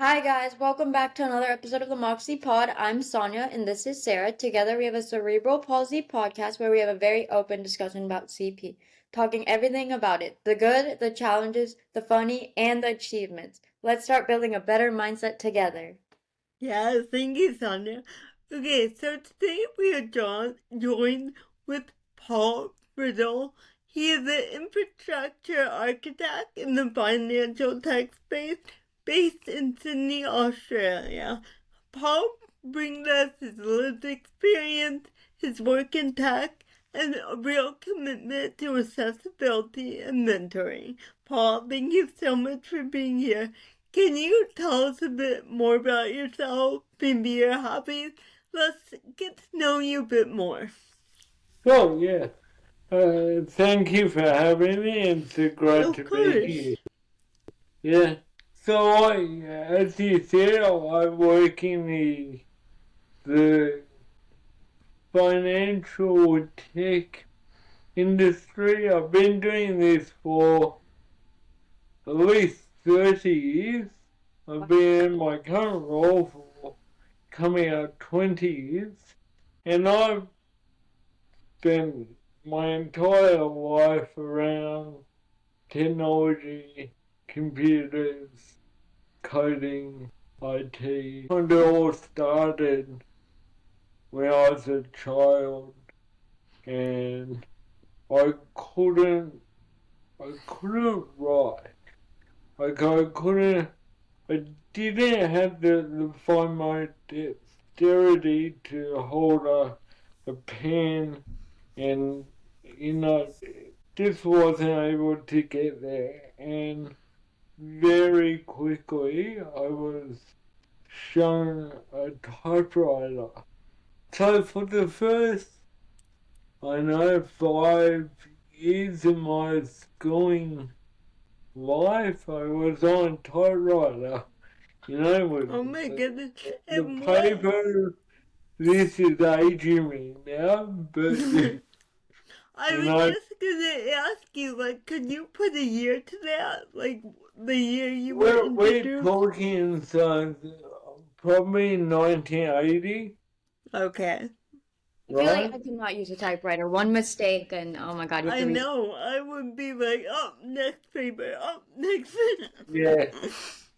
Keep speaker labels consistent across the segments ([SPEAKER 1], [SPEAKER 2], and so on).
[SPEAKER 1] Hi guys, welcome back to another episode of the Moxie Pod. I'm Saaniya and this is Sara. Together we have a cerebral palsy podcast where we have a very open discussion about CP, talking everything about it, the good, the challenges, the funny, and the achievements. Let's start building a better mindset together.
[SPEAKER 2] Yeah, thank you, Sonia. Okay, so today we are joined with Paul Riddle. He is an infrastructure architect in the financial tech space based in Sydney, Australia. Paul brings us his lived experience, his work in tech, and a real commitment to accessibility and mentoring. Paul, thank you so much for being here. Can you tell us a bit more about yourself, maybe your hobbies? Let's get to know you a bit more.
[SPEAKER 3] Oh, yeah. Thank you for having me. It's great
[SPEAKER 2] Of
[SPEAKER 3] to
[SPEAKER 2] course.
[SPEAKER 3] be here. Yeah. So, as you said, I work in the financial tech industry. I've been doing this for at least 30 years. I've been in my current role for coming out 20 years. And I've spent my entire life around technology, computers, coding, IT. And it all started when I was a child and I couldn't write. I didn't have the fine dexterity to hold a pen and, just wasn't able to get there. And very quickly I was shown a typewriter. So for the first, 5 years of my schooling life, I was on typewriter, with
[SPEAKER 2] Oh my goodness.
[SPEAKER 3] the paper. This is aging me now, but
[SPEAKER 2] I was just gonna ask you, could you put a year to that? Like, the year you were
[SPEAKER 3] we're
[SPEAKER 2] introduced?
[SPEAKER 3] talking probably 1980.
[SPEAKER 2] Okay.
[SPEAKER 1] I feel like I
[SPEAKER 3] Right?
[SPEAKER 1] cannot use a typewriter. One mistake and oh my god, you have
[SPEAKER 2] I
[SPEAKER 1] to
[SPEAKER 2] know. I would be like, oh, next paper, oh, next paper.
[SPEAKER 3] Yeah.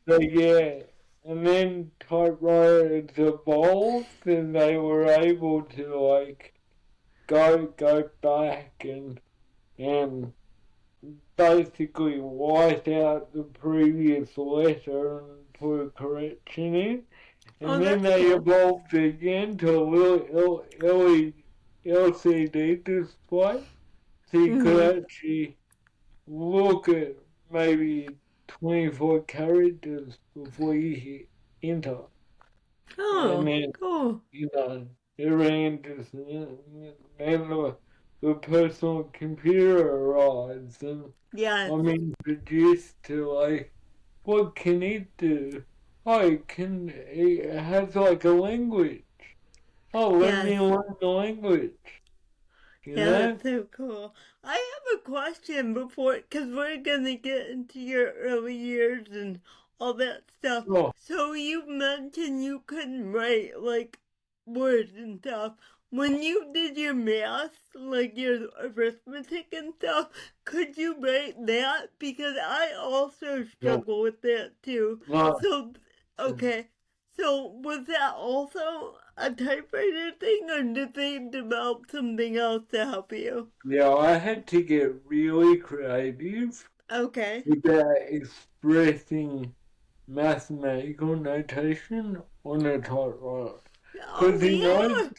[SPEAKER 3] So yeah. And then typewriters evolved and they were able to go back and basically white out the previous letter and put a correction in.
[SPEAKER 2] Oh,
[SPEAKER 3] And then
[SPEAKER 2] that's
[SPEAKER 3] they
[SPEAKER 2] cool.
[SPEAKER 3] evolved again to a little LCD display. So you could actually look at maybe 24 characters before you hit enter. And
[SPEAKER 2] Oh,
[SPEAKER 3] then,
[SPEAKER 2] cool.
[SPEAKER 3] everything just, then the personal computer arrives and
[SPEAKER 2] Yes.
[SPEAKER 3] I'm introduced to what can it do? Oh, it has like a language. Oh, let
[SPEAKER 2] Yes.
[SPEAKER 3] me learn the language. You
[SPEAKER 2] Yeah,
[SPEAKER 3] know?
[SPEAKER 2] that's so cool. I have a question before, because we're gonna get into your early years and all that stuff.
[SPEAKER 3] Oh,
[SPEAKER 2] So you mentioned you couldn't write, like, words and stuff. When you did your math, like your arithmetic and stuff, could you write that? Because I also
[SPEAKER 3] no,
[SPEAKER 2] struggle with that too.
[SPEAKER 3] no.
[SPEAKER 2] So, okay. So was that also a typewriter thing, or did they develop something else to help you?
[SPEAKER 3] Yeah, I had to get really creative
[SPEAKER 2] Okay.
[SPEAKER 3] about expressing mathematical notation on a typewriter.
[SPEAKER 2] Oh
[SPEAKER 3] Because
[SPEAKER 2] yeah.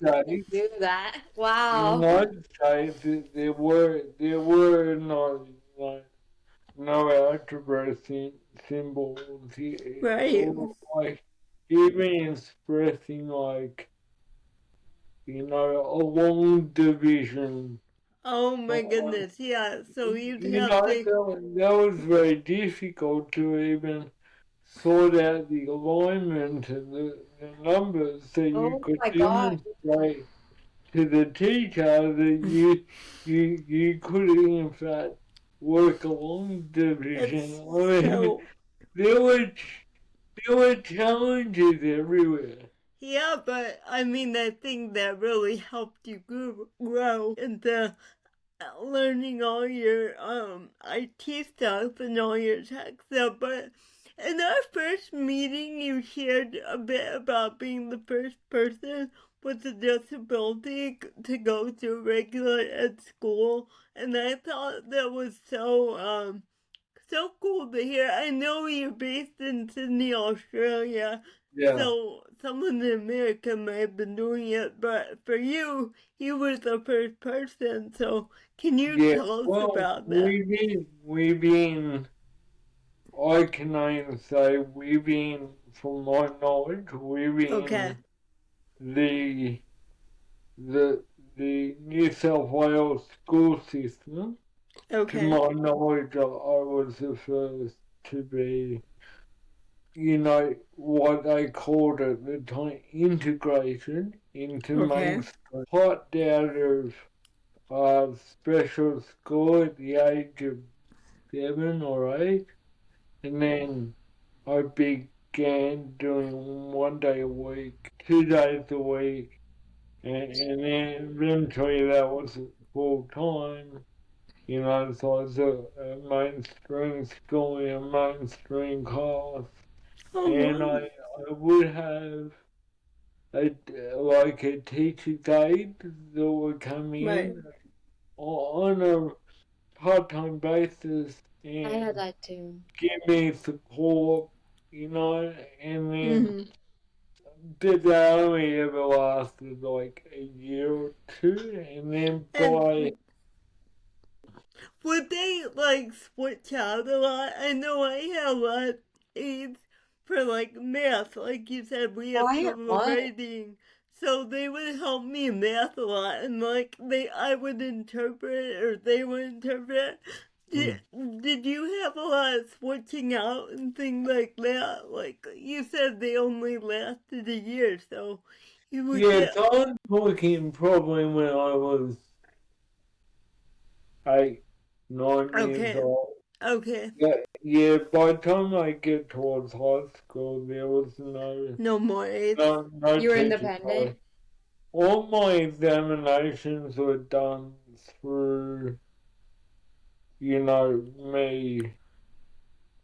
[SPEAKER 1] do that.
[SPEAKER 3] in
[SPEAKER 1] Wow.
[SPEAKER 3] those days, there were no algebra symbols.
[SPEAKER 2] Right.
[SPEAKER 3] Like, even expressing, a long division.
[SPEAKER 2] Oh my
[SPEAKER 3] Or,
[SPEAKER 2] goodness. Yeah. So you'd
[SPEAKER 3] you
[SPEAKER 2] have
[SPEAKER 3] know,
[SPEAKER 2] to.
[SPEAKER 3] that was very difficult to even sort out the alignment of the numbers so you
[SPEAKER 1] Oh
[SPEAKER 3] could
[SPEAKER 1] my god.
[SPEAKER 3] demonstrate to the teacher that you could in fact work a long
[SPEAKER 2] That's
[SPEAKER 3] division. I mean,
[SPEAKER 2] so.
[SPEAKER 3] there were there were challenges everywhere.
[SPEAKER 2] Yeah, but I mean, I think that really helped you grow into learning all your IT stuff and all your tech stuff. But in our first meeting, you shared a bit about being the first person with a disability to go to regular ed school, and I thought that was so cool to hear. I know you're based in Sydney, Australia,
[SPEAKER 3] Yeah.
[SPEAKER 2] so someone in America may have been doing it, but for you, you were the first person. So can you tell us about that?
[SPEAKER 3] We've been, I can only say we've been, from my knowledge, we've been
[SPEAKER 2] Okay.
[SPEAKER 3] the the the New South Wales school system. To
[SPEAKER 2] Okay.
[SPEAKER 3] my knowledge, I was the first to be, you know, what they called at the time integration into
[SPEAKER 2] Okay.
[SPEAKER 3] mainstream. Popped out of special school at the age of 7 or 8, and then I began doing 1 day a week, 2 days a week, and then eventually that was full time. You know, so I was a mainstream school in a mainstream class,
[SPEAKER 2] Oh,
[SPEAKER 3] and
[SPEAKER 2] wow.
[SPEAKER 3] I would have like a teacher's aide that would come
[SPEAKER 2] Right.
[SPEAKER 3] in on a part-time basis
[SPEAKER 1] I had
[SPEAKER 3] and
[SPEAKER 1] that too.
[SPEAKER 3] give me support, you know, and then
[SPEAKER 2] Mm-hmm.
[SPEAKER 3] did that only ever lasted like a year or two, and then
[SPEAKER 2] And
[SPEAKER 3] by
[SPEAKER 2] would they like switch out a lot? I know I had a lot of aids for like math, like you said, we
[SPEAKER 1] Oh,
[SPEAKER 2] have
[SPEAKER 1] I had
[SPEAKER 2] trouble
[SPEAKER 1] one.
[SPEAKER 2] writing. So they would help me in math a lot, and like I would interpret or they would interpret. Did you have a lot of switching out and things like that? Like you said, they only lasted a year, so you would
[SPEAKER 3] yes,
[SPEAKER 2] get
[SPEAKER 3] I'm talking probably when I was 8, 9 years
[SPEAKER 2] okay,
[SPEAKER 3] old.
[SPEAKER 2] okay,
[SPEAKER 3] Yeah, by the time I get towards high school, there was no
[SPEAKER 2] no more aids.
[SPEAKER 1] You were
[SPEAKER 3] teacher.
[SPEAKER 1] independent?
[SPEAKER 3] All my examinations were done through, you know, me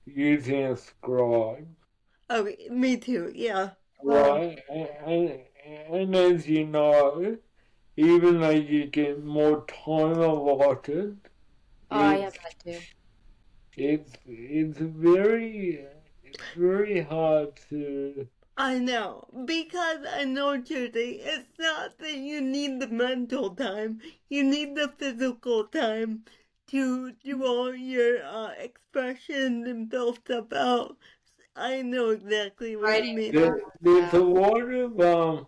[SPEAKER 3] using a scribe,
[SPEAKER 2] Okay, me too. Yeah.
[SPEAKER 1] Oh,
[SPEAKER 3] right? And as you know, even though you get more time allotted,
[SPEAKER 1] I had
[SPEAKER 3] it's
[SPEAKER 1] that too.
[SPEAKER 3] it's very hard to.
[SPEAKER 2] I know, because I know, Judy, it's not that you need the mental time, you need the physical time to do all your expression and build stuff out. I know exactly what you
[SPEAKER 1] Writing
[SPEAKER 2] mean.
[SPEAKER 1] down.
[SPEAKER 3] There's a
[SPEAKER 1] Yeah.
[SPEAKER 3] lot of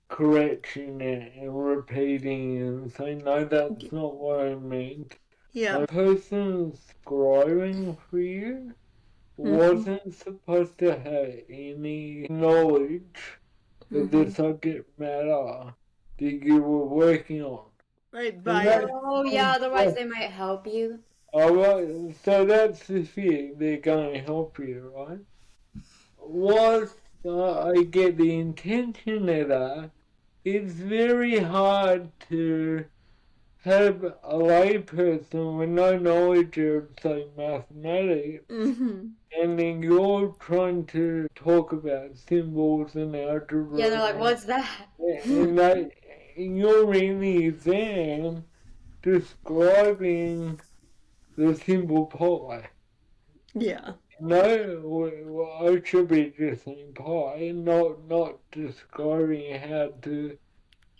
[SPEAKER 3] correction and repeating and saying no, that's not what I meant.
[SPEAKER 2] Yeah.
[SPEAKER 3] A person scribing for you
[SPEAKER 2] Mm-hmm.
[SPEAKER 3] wasn't supposed to have any knowledge of the
[SPEAKER 2] Mm-hmm.
[SPEAKER 3] subject matter that you were working on.
[SPEAKER 2] Right,
[SPEAKER 3] And that's
[SPEAKER 2] bias.
[SPEAKER 1] Oh, yeah, otherwise they might help you.
[SPEAKER 3] alright, so that's the fear, they're going to help you, right? Once I get the intention of that, it's very hard to have a layperson with no knowledge of, say, mathematics,
[SPEAKER 2] Mm-hmm.
[SPEAKER 3] and then you're trying to talk about symbols and algebra,
[SPEAKER 1] Yeah, they're like, what's that?
[SPEAKER 3] and you're in the exam describing the symbol pi.
[SPEAKER 2] Yeah.
[SPEAKER 3] No, I should be just saying pi, not describing how to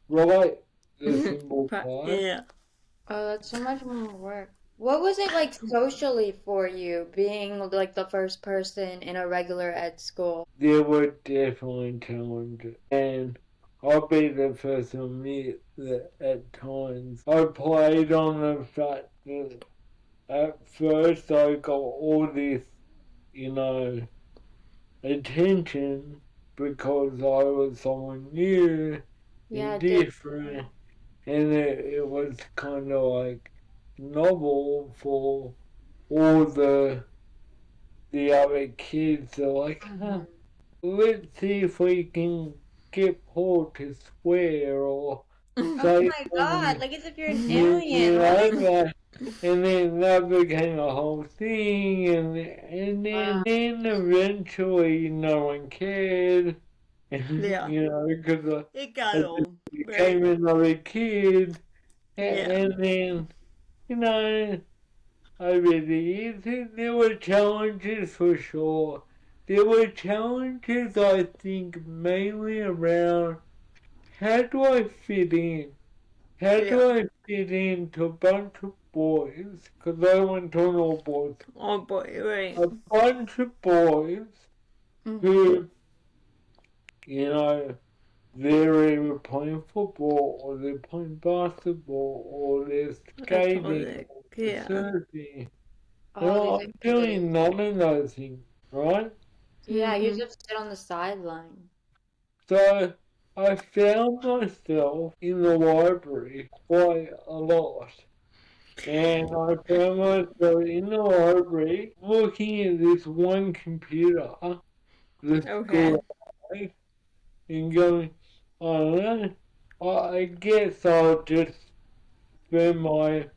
[SPEAKER 3] write the symbol pi.
[SPEAKER 2] Yeah.
[SPEAKER 1] Oh, that's so much more work. What was it like socially for you, being like the first person in a regular ed school?
[SPEAKER 3] There were definitely challenges, and I'll be the first to admit that at times I played on the fact that at first I got all this, you know, attention because I was someone new
[SPEAKER 1] Yeah,
[SPEAKER 3] and
[SPEAKER 1] it did.
[SPEAKER 3] different, and it was kind of like novel for all the other kids. They're like, huh,
[SPEAKER 1] Mhm.
[SPEAKER 3] let's see if we can get Paul to swear or
[SPEAKER 1] Oh
[SPEAKER 3] say
[SPEAKER 1] my god,
[SPEAKER 3] something.
[SPEAKER 1] like as if you're an
[SPEAKER 3] You
[SPEAKER 1] alien.
[SPEAKER 3] know,
[SPEAKER 1] What?
[SPEAKER 3] like, and then that became a whole thing, and
[SPEAKER 1] Wow.
[SPEAKER 3] then eventually no one cared,
[SPEAKER 2] Yeah.
[SPEAKER 3] you know, because
[SPEAKER 2] It got
[SPEAKER 3] I
[SPEAKER 2] old,
[SPEAKER 3] became
[SPEAKER 2] right?
[SPEAKER 3] another kid,
[SPEAKER 2] Yeah.
[SPEAKER 3] and then, you know, over the years, there were challenges for sure. There were challenges, I think, mainly around how do I fit in? How do
[SPEAKER 2] Yeah.
[SPEAKER 3] I fit into a bunch of boys? Because I went to an all boys.
[SPEAKER 2] Oh boy, right.
[SPEAKER 3] A bunch of boys
[SPEAKER 1] Mm-hmm.
[SPEAKER 3] who, you know, they're either playing football or they're playing basketball or they're skating
[SPEAKER 2] Athletic.
[SPEAKER 3] or they're
[SPEAKER 2] Yeah.
[SPEAKER 3] surfing. And
[SPEAKER 1] All these
[SPEAKER 3] I'm
[SPEAKER 1] activities.
[SPEAKER 3] doing none of those things, right?
[SPEAKER 1] Yeah, you
[SPEAKER 2] Mm-hmm.
[SPEAKER 1] just sit on the sideline.
[SPEAKER 3] So I found myself in the library quite a lot. And I found myself in the library looking at this one computer, the
[SPEAKER 2] Okay.
[SPEAKER 3] school, life, and going, I don't know, I guess I'll just spend my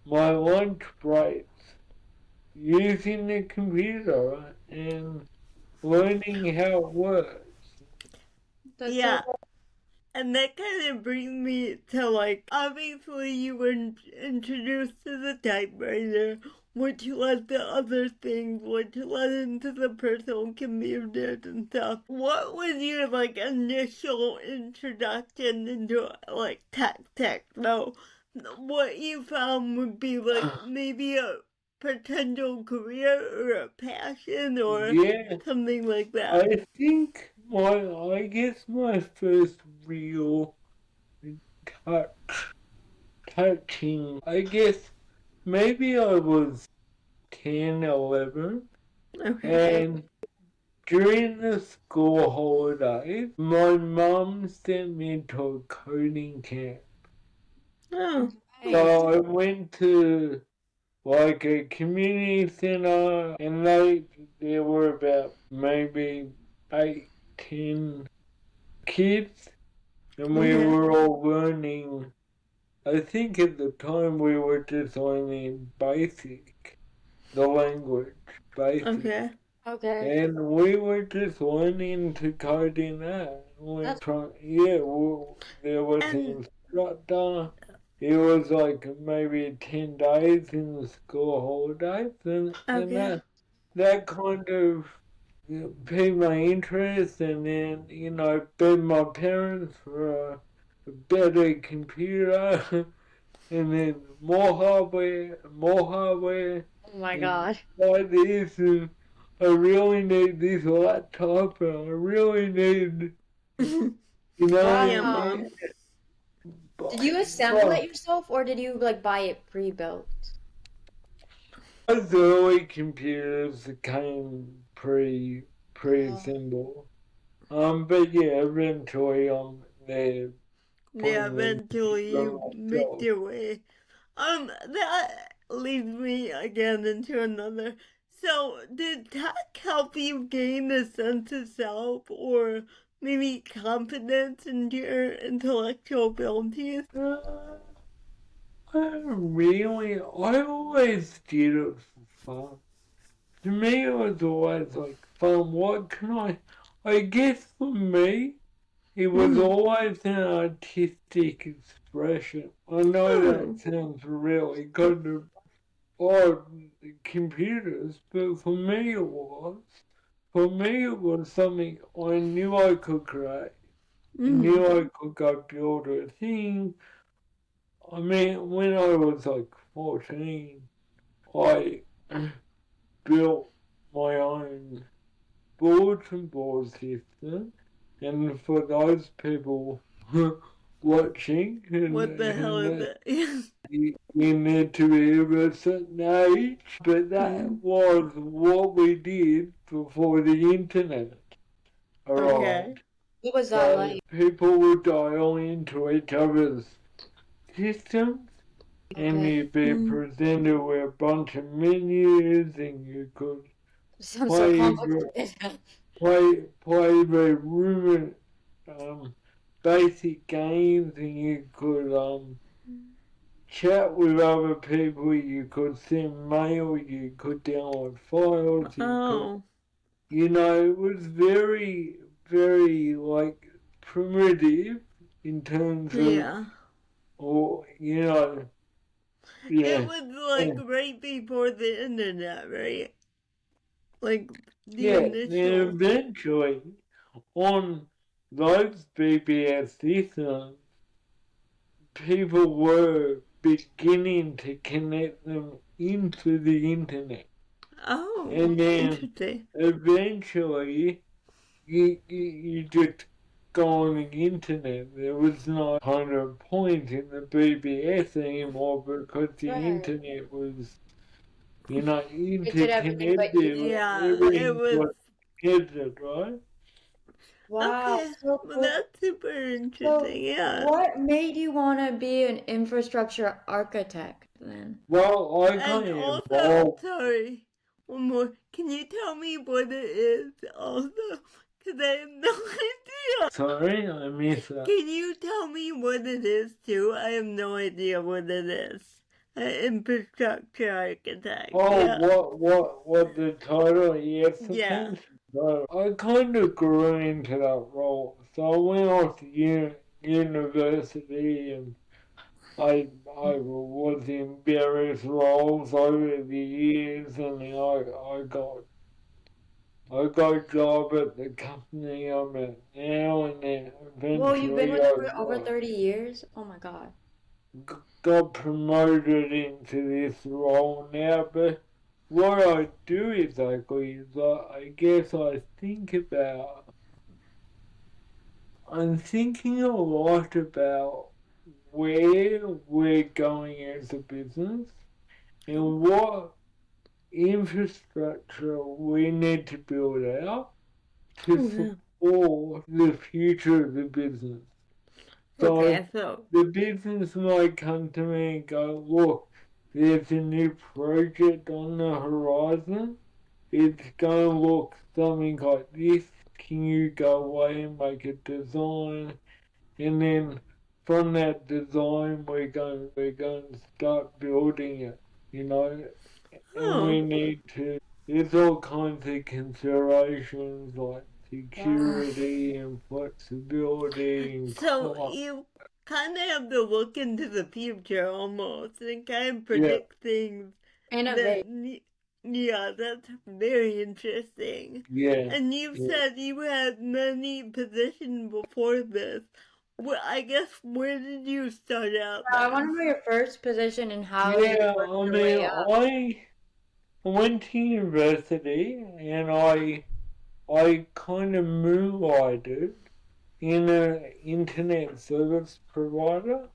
[SPEAKER 3] lunch breaks using the computer and learning how it works.
[SPEAKER 1] That's so
[SPEAKER 2] Yeah. And that kind of brings me to like, obviously you were introduced to the typewriter, which led to other things, which led into the personal computers and stuff. What was your like initial introduction into like tech though? What you found would be like maybe a potential career or a passion or
[SPEAKER 3] Yeah,
[SPEAKER 2] something like that.
[SPEAKER 3] I think I guess my first real touch, touching, I guess maybe I was 10, 11,
[SPEAKER 2] Okay.
[SPEAKER 3] and during the school holidays, my mum sent me to a coding camp.
[SPEAKER 2] Oh,
[SPEAKER 1] nice.
[SPEAKER 3] So I went to like a community center, and there were about maybe 8, 10 kids, and we
[SPEAKER 2] okay.
[SPEAKER 3] were all learning. I think at the time we were just learning basic, the language, basic.
[SPEAKER 2] Okay.
[SPEAKER 1] Okay.
[SPEAKER 3] And we were just learning to code in that.
[SPEAKER 1] That's
[SPEAKER 3] There was
[SPEAKER 2] And
[SPEAKER 3] an instructor. It was like maybe 10 days in the school holidays, and
[SPEAKER 2] okay.
[SPEAKER 3] that kind of piqued my interest, and then, begged my parents for a better computer, and then more hardware,
[SPEAKER 1] oh my
[SPEAKER 3] and
[SPEAKER 1] god.
[SPEAKER 3] like this, and I really need this laptop, and I really need, you
[SPEAKER 2] Yeah,
[SPEAKER 3] know,
[SPEAKER 1] Wow.
[SPEAKER 2] mom.
[SPEAKER 1] Did you assemble it yourself or did you like buy it pre-built?
[SPEAKER 3] those early computers came
[SPEAKER 1] Oh.
[SPEAKER 3] pre-assembled. But yeah, eventually they're
[SPEAKER 2] Yeah,
[SPEAKER 3] putting them
[SPEAKER 2] eventually
[SPEAKER 3] together
[SPEAKER 2] you make
[SPEAKER 3] myself.
[SPEAKER 2] your way. That leads me again into another. So, did tech help you gain a sense of self or maybe confidence in your intellectual abilities?
[SPEAKER 3] I always did it for fun. To me, it was always like fun. What can I guess for me, it was
[SPEAKER 2] Mm.
[SPEAKER 3] always an artistic expression. I know that
[SPEAKER 2] Oh.
[SPEAKER 3] sounds really kind of odd, computers, but for me it was. For me, it was something I knew I could create. I
[SPEAKER 2] Mm.
[SPEAKER 3] knew I could go build a thing. I mean, when I was like 14, I built my own bulletin board system. And for those people watching,
[SPEAKER 2] What the hell is
[SPEAKER 3] and
[SPEAKER 2] it?
[SPEAKER 3] you need to be of a certain age, but that
[SPEAKER 2] Mm.
[SPEAKER 3] was what we did before the internet
[SPEAKER 2] Okay.
[SPEAKER 3] arrived.
[SPEAKER 1] What was that
[SPEAKER 3] So
[SPEAKER 1] like?
[SPEAKER 3] people would dial into each other's systems, and
[SPEAKER 1] Okay.
[SPEAKER 3] you'd be
[SPEAKER 2] Mm.
[SPEAKER 3] presented with a bunch of menus, and you could
[SPEAKER 1] Sounds so
[SPEAKER 3] play
[SPEAKER 1] complicated.
[SPEAKER 3] play the room basic games, and you could chat with other people, you could send mail, you could download files, it was very, very like primitive in terms of, or yeah.
[SPEAKER 2] It was like right before the internet, right? Like the initial.
[SPEAKER 3] Then eventually on those BBS systems, people were beginning to connect them into the internet.
[SPEAKER 2] Oh,
[SPEAKER 3] and then
[SPEAKER 2] interesting.
[SPEAKER 3] Eventually you just go on the internet. There was no kind of point in the BBS anymore because the internet was, interconnected. Everything was connected, right?
[SPEAKER 1] Wow,
[SPEAKER 2] Okay,
[SPEAKER 1] so
[SPEAKER 2] well
[SPEAKER 1] cool.
[SPEAKER 2] that's super interesting.
[SPEAKER 1] So what made you want to be an infrastructure architect then?
[SPEAKER 3] Well, I
[SPEAKER 2] And
[SPEAKER 3] kind of
[SPEAKER 2] also,
[SPEAKER 3] involved.
[SPEAKER 2] sorry, one more. Can you tell me what it is also? Because I have no idea.
[SPEAKER 3] Sorry, I missed that.
[SPEAKER 2] Can you tell me what it is too? I have no idea what it is. An infrastructure architect.
[SPEAKER 3] What the title is?
[SPEAKER 2] Yeah.
[SPEAKER 3] So I kind of grew into that role. So I went off to university, and I was in various roles over the years, and I got a job at the company I'm at now, and then
[SPEAKER 1] Well, you've been with them for
[SPEAKER 3] eventually
[SPEAKER 1] over 30 years? Oh my God.
[SPEAKER 3] got promoted into this role now. But what I do exactly is I guess I'm thinking a lot about where we're going as a business and what infrastructure we need to build out to support the future of the business. So the business might come to me and go, look, there's a new project on the horizon. It's going to look something like this. Can you go away and make a design? And then from that design, we're going to start building it, And we need to. There's all kinds of considerations like security and flexibility and
[SPEAKER 2] So you kind of have to look into the future almost and kind of predict things.
[SPEAKER 1] Innovate.
[SPEAKER 2] Yeah, that's very interesting.
[SPEAKER 3] Yeah.
[SPEAKER 2] And you said you had many positions before this. Well, I guess where did you start out?
[SPEAKER 1] I want to know your first position and how you worked your way up.
[SPEAKER 3] I went to university and I kind of moonlighted in an internet service provider.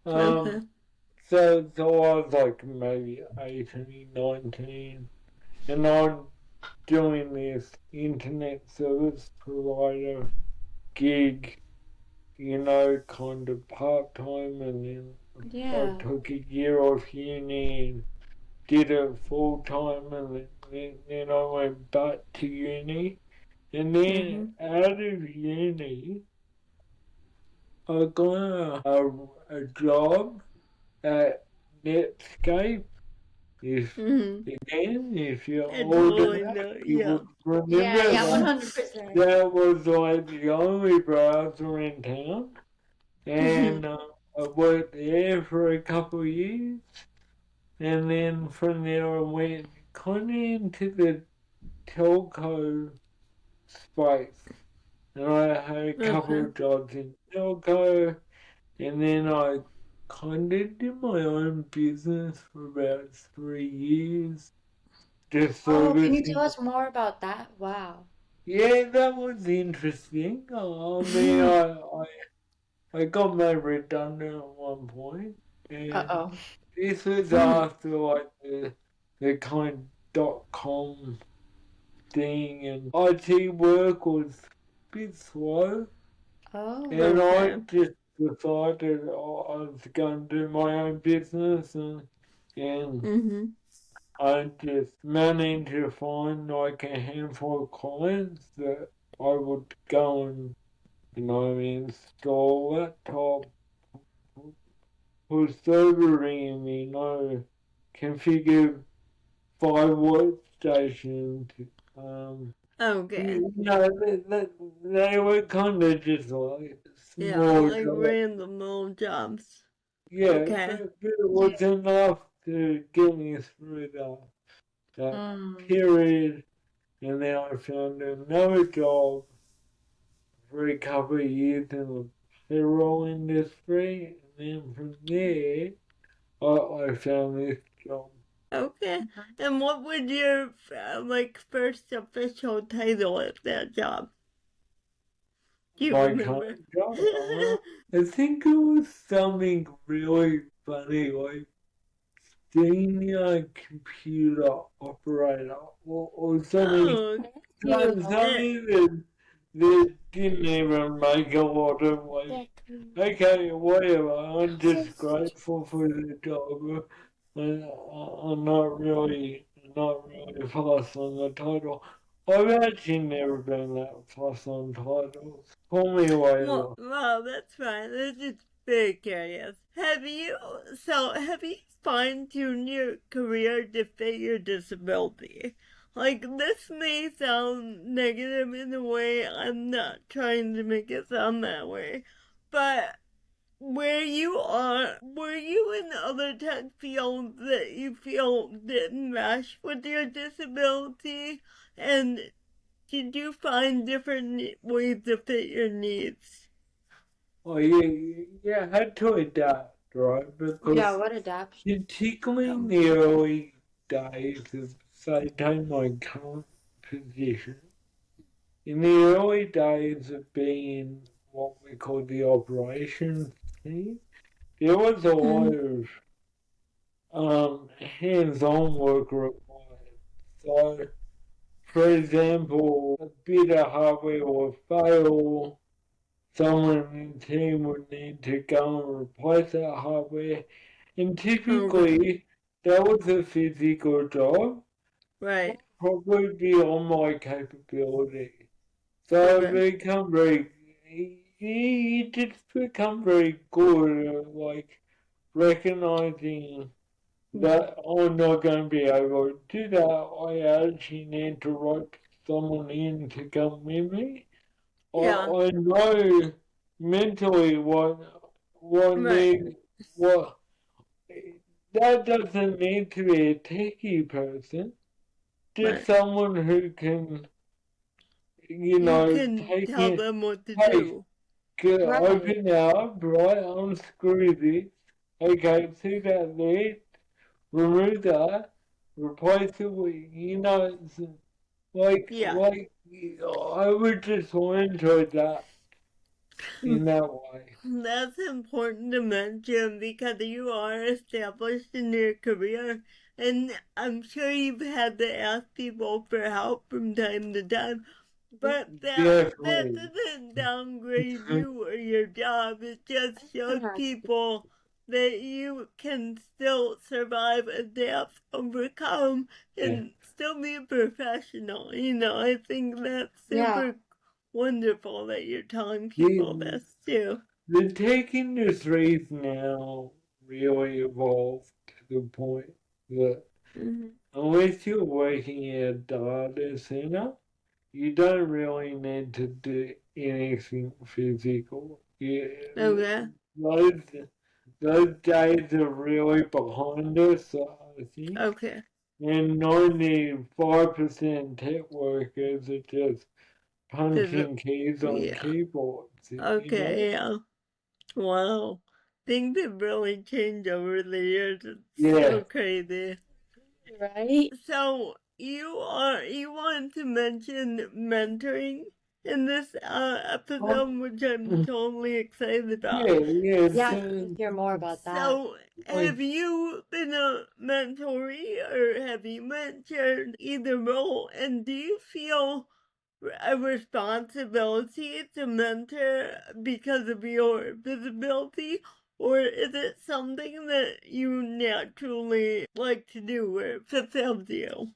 [SPEAKER 3] So I was like maybe 18, 19, and I'm doing this internet service provider gig, kind of part-time, and then I took a year off uni and did it full-time, and then I went back to uni. And then out of uni, I got a job at Netscape. If you're old enough, you would remember
[SPEAKER 1] 100%.
[SPEAKER 3] that was like the only browser in town. And I worked there for a couple of years. And then from there I went kind of into the telco space. And I had a couple of jobs in telco, and then I kind of did my own business for about 3 years. Just
[SPEAKER 1] can you tell us more about that? Wow.
[SPEAKER 3] Yeah, that was interesting. I mean, I got made redundant at one point. And this was after like the kind of .com thing, and IT work was a bit slow. And I just decided I was going to do my own business, and I just managed to find like a handful of clients that I would go and, install a laptop, put server in, configure 5 workstations.
[SPEAKER 2] Okay.
[SPEAKER 3] They were kind of just like
[SPEAKER 2] Yeah,
[SPEAKER 3] small
[SPEAKER 2] like
[SPEAKER 3] jobs.
[SPEAKER 2] random little jobs.
[SPEAKER 3] Yeah,
[SPEAKER 2] Okay.
[SPEAKER 3] but it was enough to get me through that period. And then I found another job for a couple of years in the payroll industry. And then from there, I found this job.
[SPEAKER 2] Okay. And what was your first official title at that job? Do you
[SPEAKER 3] My
[SPEAKER 2] remember?
[SPEAKER 3] current job. I think it was something really funny, like senior computer operator or something.
[SPEAKER 2] Oh,
[SPEAKER 3] Something that didn't even make a lot of okay, whatever. I'm just grateful for the job. I'm not really fussed on the title. I've actually never been that fussed on titles. Call me later.
[SPEAKER 2] well, that's fine. That's just very curious. Have you fine-tuned your career to fit your disability? Like, this may sound negative in a way. I'm not trying to make it sound that way. But where you are, were you in other tech fields that you feel didn't mesh with your disability? And did you find different ways to fit your needs?
[SPEAKER 3] Oh, yeah, I had to adapt, right?
[SPEAKER 1] Yeah,
[SPEAKER 3] Because
[SPEAKER 1] what adaptation?
[SPEAKER 3] particularly in the early days of, say, take my current position, in the early days of being what we call the operations team, there was a lot of hands-on work required. So, for example, a bit of hardware will fail, someone in the team would need to go and replace that hardware. And typically, that was a physical job,
[SPEAKER 2] Right.
[SPEAKER 3] probably beyond my capability. So
[SPEAKER 2] Okay.
[SPEAKER 3] you just become very good at recognizing that I'm not going to be able to do that. I actually need to rope someone in to come with me.
[SPEAKER 2] Yeah.
[SPEAKER 3] I know mentally what
[SPEAKER 2] Right.
[SPEAKER 3] need what that doesn't need to be a techie person, just
[SPEAKER 2] Right.
[SPEAKER 3] someone who can,
[SPEAKER 2] You can
[SPEAKER 3] take
[SPEAKER 2] tell
[SPEAKER 3] it.
[SPEAKER 2] them what to
[SPEAKER 3] Hey,
[SPEAKER 2] do.
[SPEAKER 1] Right.
[SPEAKER 3] open up, right? Unscrew this. Okay, see that there? Remove that. Replace it with, it's
[SPEAKER 2] Yeah.
[SPEAKER 3] I would just learn to adapt in that way.
[SPEAKER 2] That's important to mention because you are established in your career, and I'm sure you've had to ask people for help from time to time. But that
[SPEAKER 3] Definitely.
[SPEAKER 2] doesn't downgrade you or your job. It just shows people that you can still survive, adapt, overcome, and still be a professional. I think that's super wonderful that you're telling people this too.
[SPEAKER 3] The tech industry's now really evolved to the point that unless you're working in a data center, you don't really need to do anything physical.
[SPEAKER 2] Okay.
[SPEAKER 3] Those, those days are really behind us, I think.
[SPEAKER 2] Okay.
[SPEAKER 3] And 95% tech workers are just punching keys on
[SPEAKER 2] Yeah.
[SPEAKER 3] keyboards.
[SPEAKER 2] Okay, yeah. Wow. Things have really changed over the years. It's
[SPEAKER 3] Yeah.
[SPEAKER 2] so crazy.
[SPEAKER 1] Right?
[SPEAKER 2] So you want to mention mentoring in this episode, which I'm totally excited about.
[SPEAKER 3] Yeah.
[SPEAKER 1] Yeah, I want to hear more about that.
[SPEAKER 2] So, have you been a mentoree or have you mentored either role? And do you feel a responsibility to mentor because of your visibility? or is it something that you naturally like to do or fulfills you?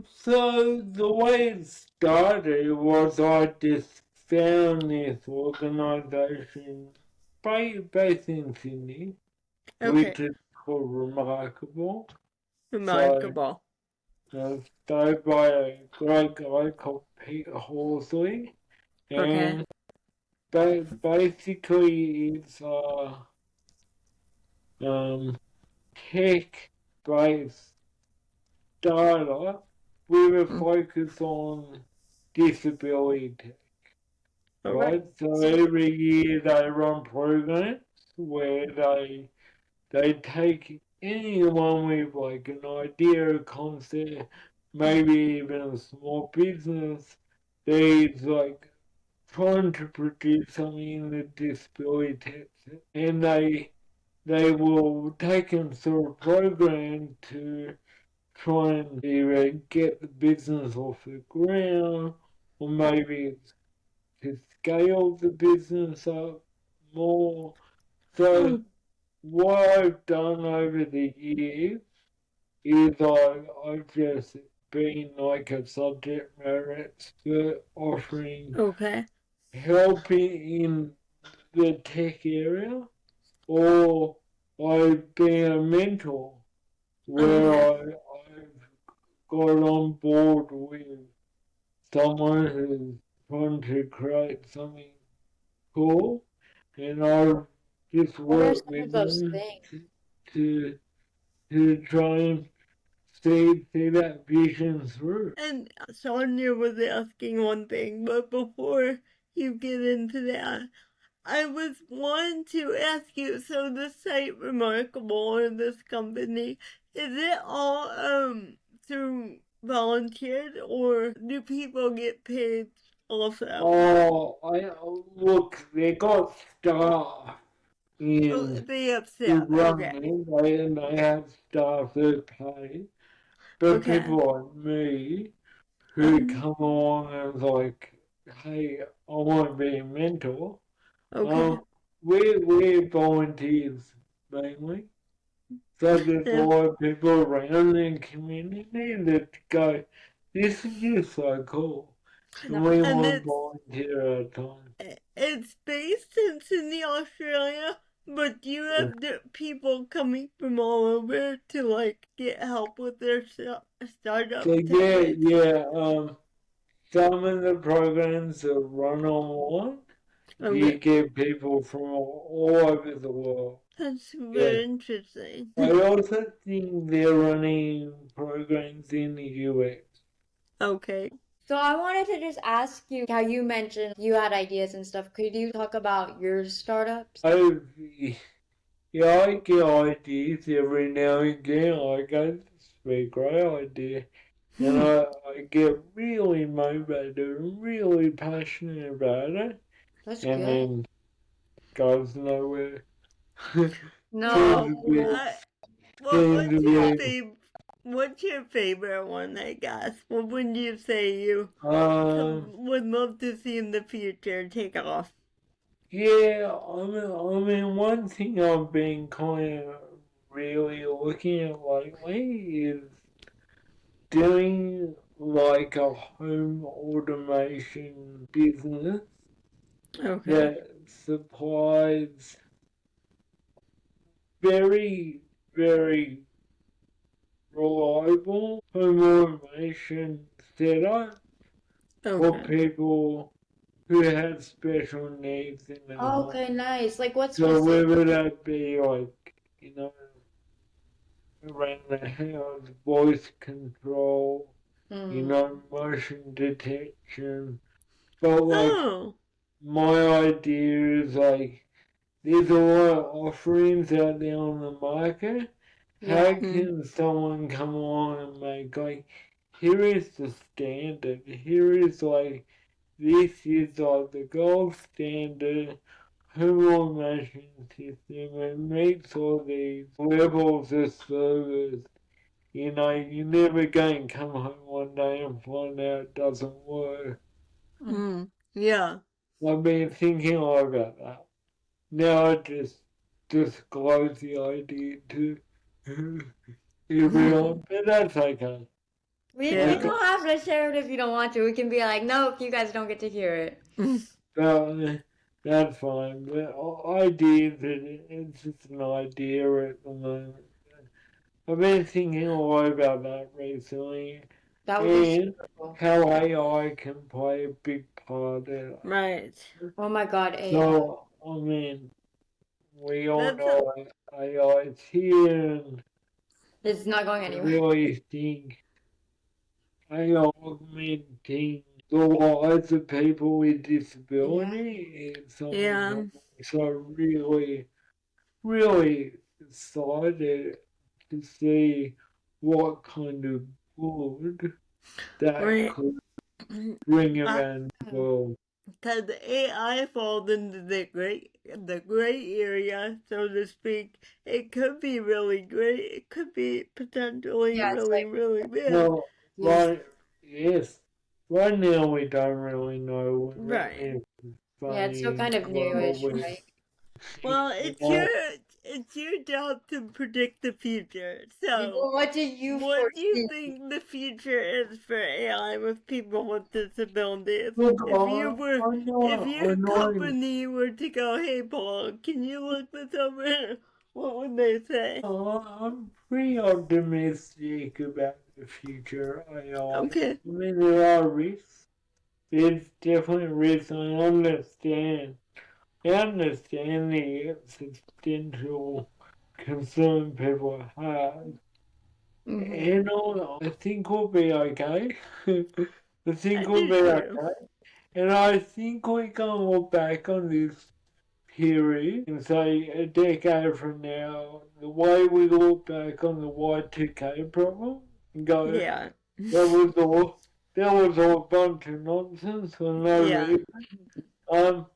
[SPEAKER 3] So the way it started was I just found this organisation based in Sydney,
[SPEAKER 2] Okay,
[SPEAKER 3] which is called Remarkable. So
[SPEAKER 2] remarkable.
[SPEAKER 3] started by a great guy called Pete Horsley,
[SPEAKER 2] Okay.
[SPEAKER 3] and basically it's um, tech-based startup with a focus on disability tech,
[SPEAKER 2] Okay.
[SPEAKER 3] right? So every year they run programs where they take anyone with like an idea, a concept, maybe even a small business, they like trying to produce something in the disability tech, and they will take them through a program to try and either get the business off the ground or maybe to scale the business up more. So what I've done over the years is I've just been like a subject matter expert offering
[SPEAKER 2] Okay.
[SPEAKER 3] helping in the tech area, or I've been a mentor where
[SPEAKER 2] Okay.
[SPEAKER 3] I've got on board with someone who's trying to create something cool, and I've just
[SPEAKER 1] What are
[SPEAKER 3] worked
[SPEAKER 1] some of
[SPEAKER 3] with
[SPEAKER 1] those
[SPEAKER 3] them
[SPEAKER 1] things?
[SPEAKER 3] to to try and see that vision through.
[SPEAKER 2] And Sonia was asking one thing, but before you get into that, I was wanting to ask you, so the site Remarkable or this company, is it all through volunteers or do people get paid also?
[SPEAKER 3] Oh, look, they got staff
[SPEAKER 2] Oh,
[SPEAKER 3] in
[SPEAKER 2] they have
[SPEAKER 3] to
[SPEAKER 2] staff.
[SPEAKER 3] run
[SPEAKER 2] Okay.
[SPEAKER 3] it, and they have staff that pay. But
[SPEAKER 2] Okay.
[SPEAKER 3] people like me who
[SPEAKER 2] Um,
[SPEAKER 3] come along and like, hey, I want to be a mentor.
[SPEAKER 2] okay.
[SPEAKER 3] Um, we're volunteers mainly. So there's a
[SPEAKER 2] Yeah.
[SPEAKER 3] lot of people around the community that go, this is just so cool. And we
[SPEAKER 2] And
[SPEAKER 3] want to volunteer our time.
[SPEAKER 2] it's based in Sydney, Australia, but you have the people coming from all over to like get help with their startup
[SPEAKER 3] So
[SPEAKER 2] tickets.
[SPEAKER 3] some of the programs are run online.
[SPEAKER 2] Okay,
[SPEAKER 3] You get people from all over the world.
[SPEAKER 2] that's
[SPEAKER 3] Yeah.
[SPEAKER 2] very interesting.
[SPEAKER 3] I also think they're running programs in the US.
[SPEAKER 2] Okay.
[SPEAKER 1] So I wanted to just ask you how you mentioned you had ideas and stuff. Could you talk about your startups?
[SPEAKER 3] Yeah, I get ideas every now and again. I go, this would be a great idea. And I get really motivated and really passionate about it.
[SPEAKER 1] That's
[SPEAKER 3] And
[SPEAKER 1] good.
[SPEAKER 3] then goes nowhere.
[SPEAKER 1] No.
[SPEAKER 3] Seems to be, seems
[SPEAKER 2] What's
[SPEAKER 3] to
[SPEAKER 2] your
[SPEAKER 3] be,
[SPEAKER 2] what's your favorite one? I guess. What would you say you
[SPEAKER 3] um,
[SPEAKER 2] would love to see in the future take off?
[SPEAKER 3] yeah, I mean, one thing I've been kind of really looking at lately is doing like a home automation business
[SPEAKER 2] Okay.
[SPEAKER 3] that supplies very, very reliable home automation setup for
[SPEAKER 2] Okay.
[SPEAKER 3] people who have special needs in their home.
[SPEAKER 1] Okay, nice. Like what
[SPEAKER 3] So
[SPEAKER 1] specific?
[SPEAKER 3] whether that be like, around the house, voice control,
[SPEAKER 1] Hmm.
[SPEAKER 3] motion detection, but like
[SPEAKER 2] Oh.
[SPEAKER 3] my idea is like there's a lot of offerings out there on the market. How
[SPEAKER 1] Yeah.
[SPEAKER 3] can someone come along and make like here is the standard, here is like this is like the gold standard home automation system and meets all these levels of service. You're never going to come home one day and find out it doesn't work.
[SPEAKER 2] Mm. Yeah.
[SPEAKER 3] I've been thinking a lot about that. Now I just disclose the idea to everyone, but that's okay.
[SPEAKER 1] We
[SPEAKER 2] Yeah.
[SPEAKER 1] don't have to share it if you don't want to. We can be like, nope, you guys don't get to hear it.
[SPEAKER 3] But that's fine. But ideas, it's just an idea at the moment. I've been thinking a lot about that recently,
[SPEAKER 1] That would be
[SPEAKER 3] and
[SPEAKER 1] so cool.
[SPEAKER 3] how AI can play a big part in it.
[SPEAKER 2] Right.
[SPEAKER 1] Oh my god, AI.
[SPEAKER 3] So, I mean, we all
[SPEAKER 2] That's
[SPEAKER 3] know AI is here, and
[SPEAKER 1] It's not going
[SPEAKER 3] I
[SPEAKER 1] anywhere.
[SPEAKER 3] really think AI augmenting the lives of people with disability is something
[SPEAKER 2] Yeah.
[SPEAKER 3] I'm so really, really excited to see what kind of good that
[SPEAKER 2] Right.
[SPEAKER 3] could bring
[SPEAKER 2] Uh,
[SPEAKER 3] around the world.
[SPEAKER 2] Because AI falls into the gray area, so to speak. It could be really great. It could be potentially
[SPEAKER 1] Yeah, it's
[SPEAKER 2] really,
[SPEAKER 1] like,
[SPEAKER 2] really bad.
[SPEAKER 3] Well,
[SPEAKER 1] yes.
[SPEAKER 3] right, yes. Right now we don't really know
[SPEAKER 2] Right.
[SPEAKER 3] if
[SPEAKER 1] Yeah, it's still kind of newish, right?
[SPEAKER 2] Well, it's your job to predict the future. So,
[SPEAKER 1] What do you
[SPEAKER 2] what do you
[SPEAKER 1] foresee?
[SPEAKER 2] think the future is for AI with people with disabilities?
[SPEAKER 3] Look,
[SPEAKER 2] If you were,
[SPEAKER 3] I
[SPEAKER 2] if
[SPEAKER 3] know,
[SPEAKER 2] your company were to go, hey Paul, can you look this over? What would they say?
[SPEAKER 3] I'm pretty optimistic about the future AI.
[SPEAKER 2] Okay.
[SPEAKER 3] I mean, there are risks. There's definitely risks. I understand the existential concern people have.
[SPEAKER 1] Mm-hmm.
[SPEAKER 3] And I think we'll be okay. I think
[SPEAKER 2] I
[SPEAKER 3] we'll
[SPEAKER 2] do
[SPEAKER 3] be
[SPEAKER 2] too.
[SPEAKER 3] okay. And I think we can look back on this period and say a decade from now, the way we look back on the Y2K problem and go,
[SPEAKER 2] Yeah.
[SPEAKER 3] that was all a bunch of nonsense for no
[SPEAKER 2] Yeah.
[SPEAKER 3] reason.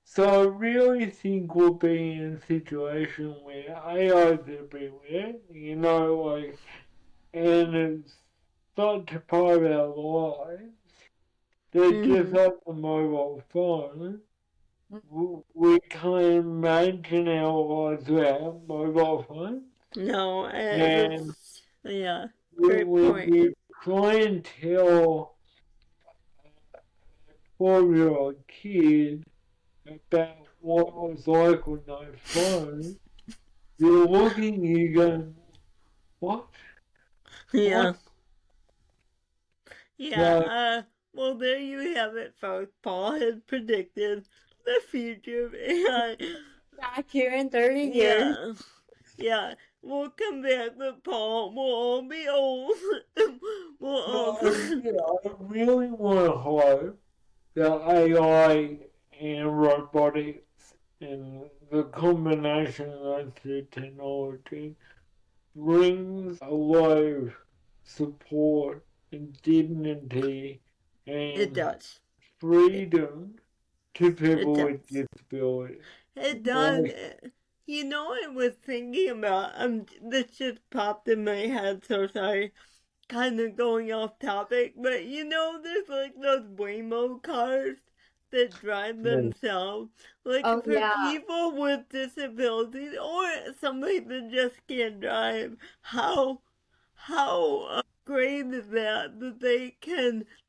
[SPEAKER 3] So I really think we'll be in a situation where AI is everywhere, like, and it's such a part of our lives that just
[SPEAKER 2] Mhm.
[SPEAKER 3] like the mobile phone, we can't imagine our lives without mobile phones.
[SPEAKER 2] No,
[SPEAKER 3] And
[SPEAKER 2] that's yeah.
[SPEAKER 3] we,
[SPEAKER 2] Great
[SPEAKER 3] we,
[SPEAKER 2] point.
[SPEAKER 3] we try and tell a 4-year-old kid about what it was like with no phone. You're looking, you going, what?
[SPEAKER 2] Yeah.
[SPEAKER 3] What?
[SPEAKER 2] Yeah.
[SPEAKER 3] So,
[SPEAKER 2] Well, there you have it, folks. Paul has predicted the future of AI.
[SPEAKER 1] Back here in 30 years.
[SPEAKER 2] Yeah. Yeah. We'll come back with Paul. We'll all be old. We'll all.
[SPEAKER 3] I really want to hope that AI and robotics and the combination of those two technologies brings a lot of support and dignity
[SPEAKER 2] It
[SPEAKER 3] and
[SPEAKER 2] does.
[SPEAKER 3] freedom to
[SPEAKER 2] It
[SPEAKER 3] people with
[SPEAKER 2] does.
[SPEAKER 3] disabilities.
[SPEAKER 2] It does.
[SPEAKER 3] Like,
[SPEAKER 2] You know, I was thinking about. This just popped in my head. So sorry. Kind of going off topic, but there's like those Waymo cars that drive themselves. Like
[SPEAKER 1] Oh,
[SPEAKER 2] for
[SPEAKER 1] yeah.
[SPEAKER 2] people with disabilities or somebody that just can't drive, how great is that they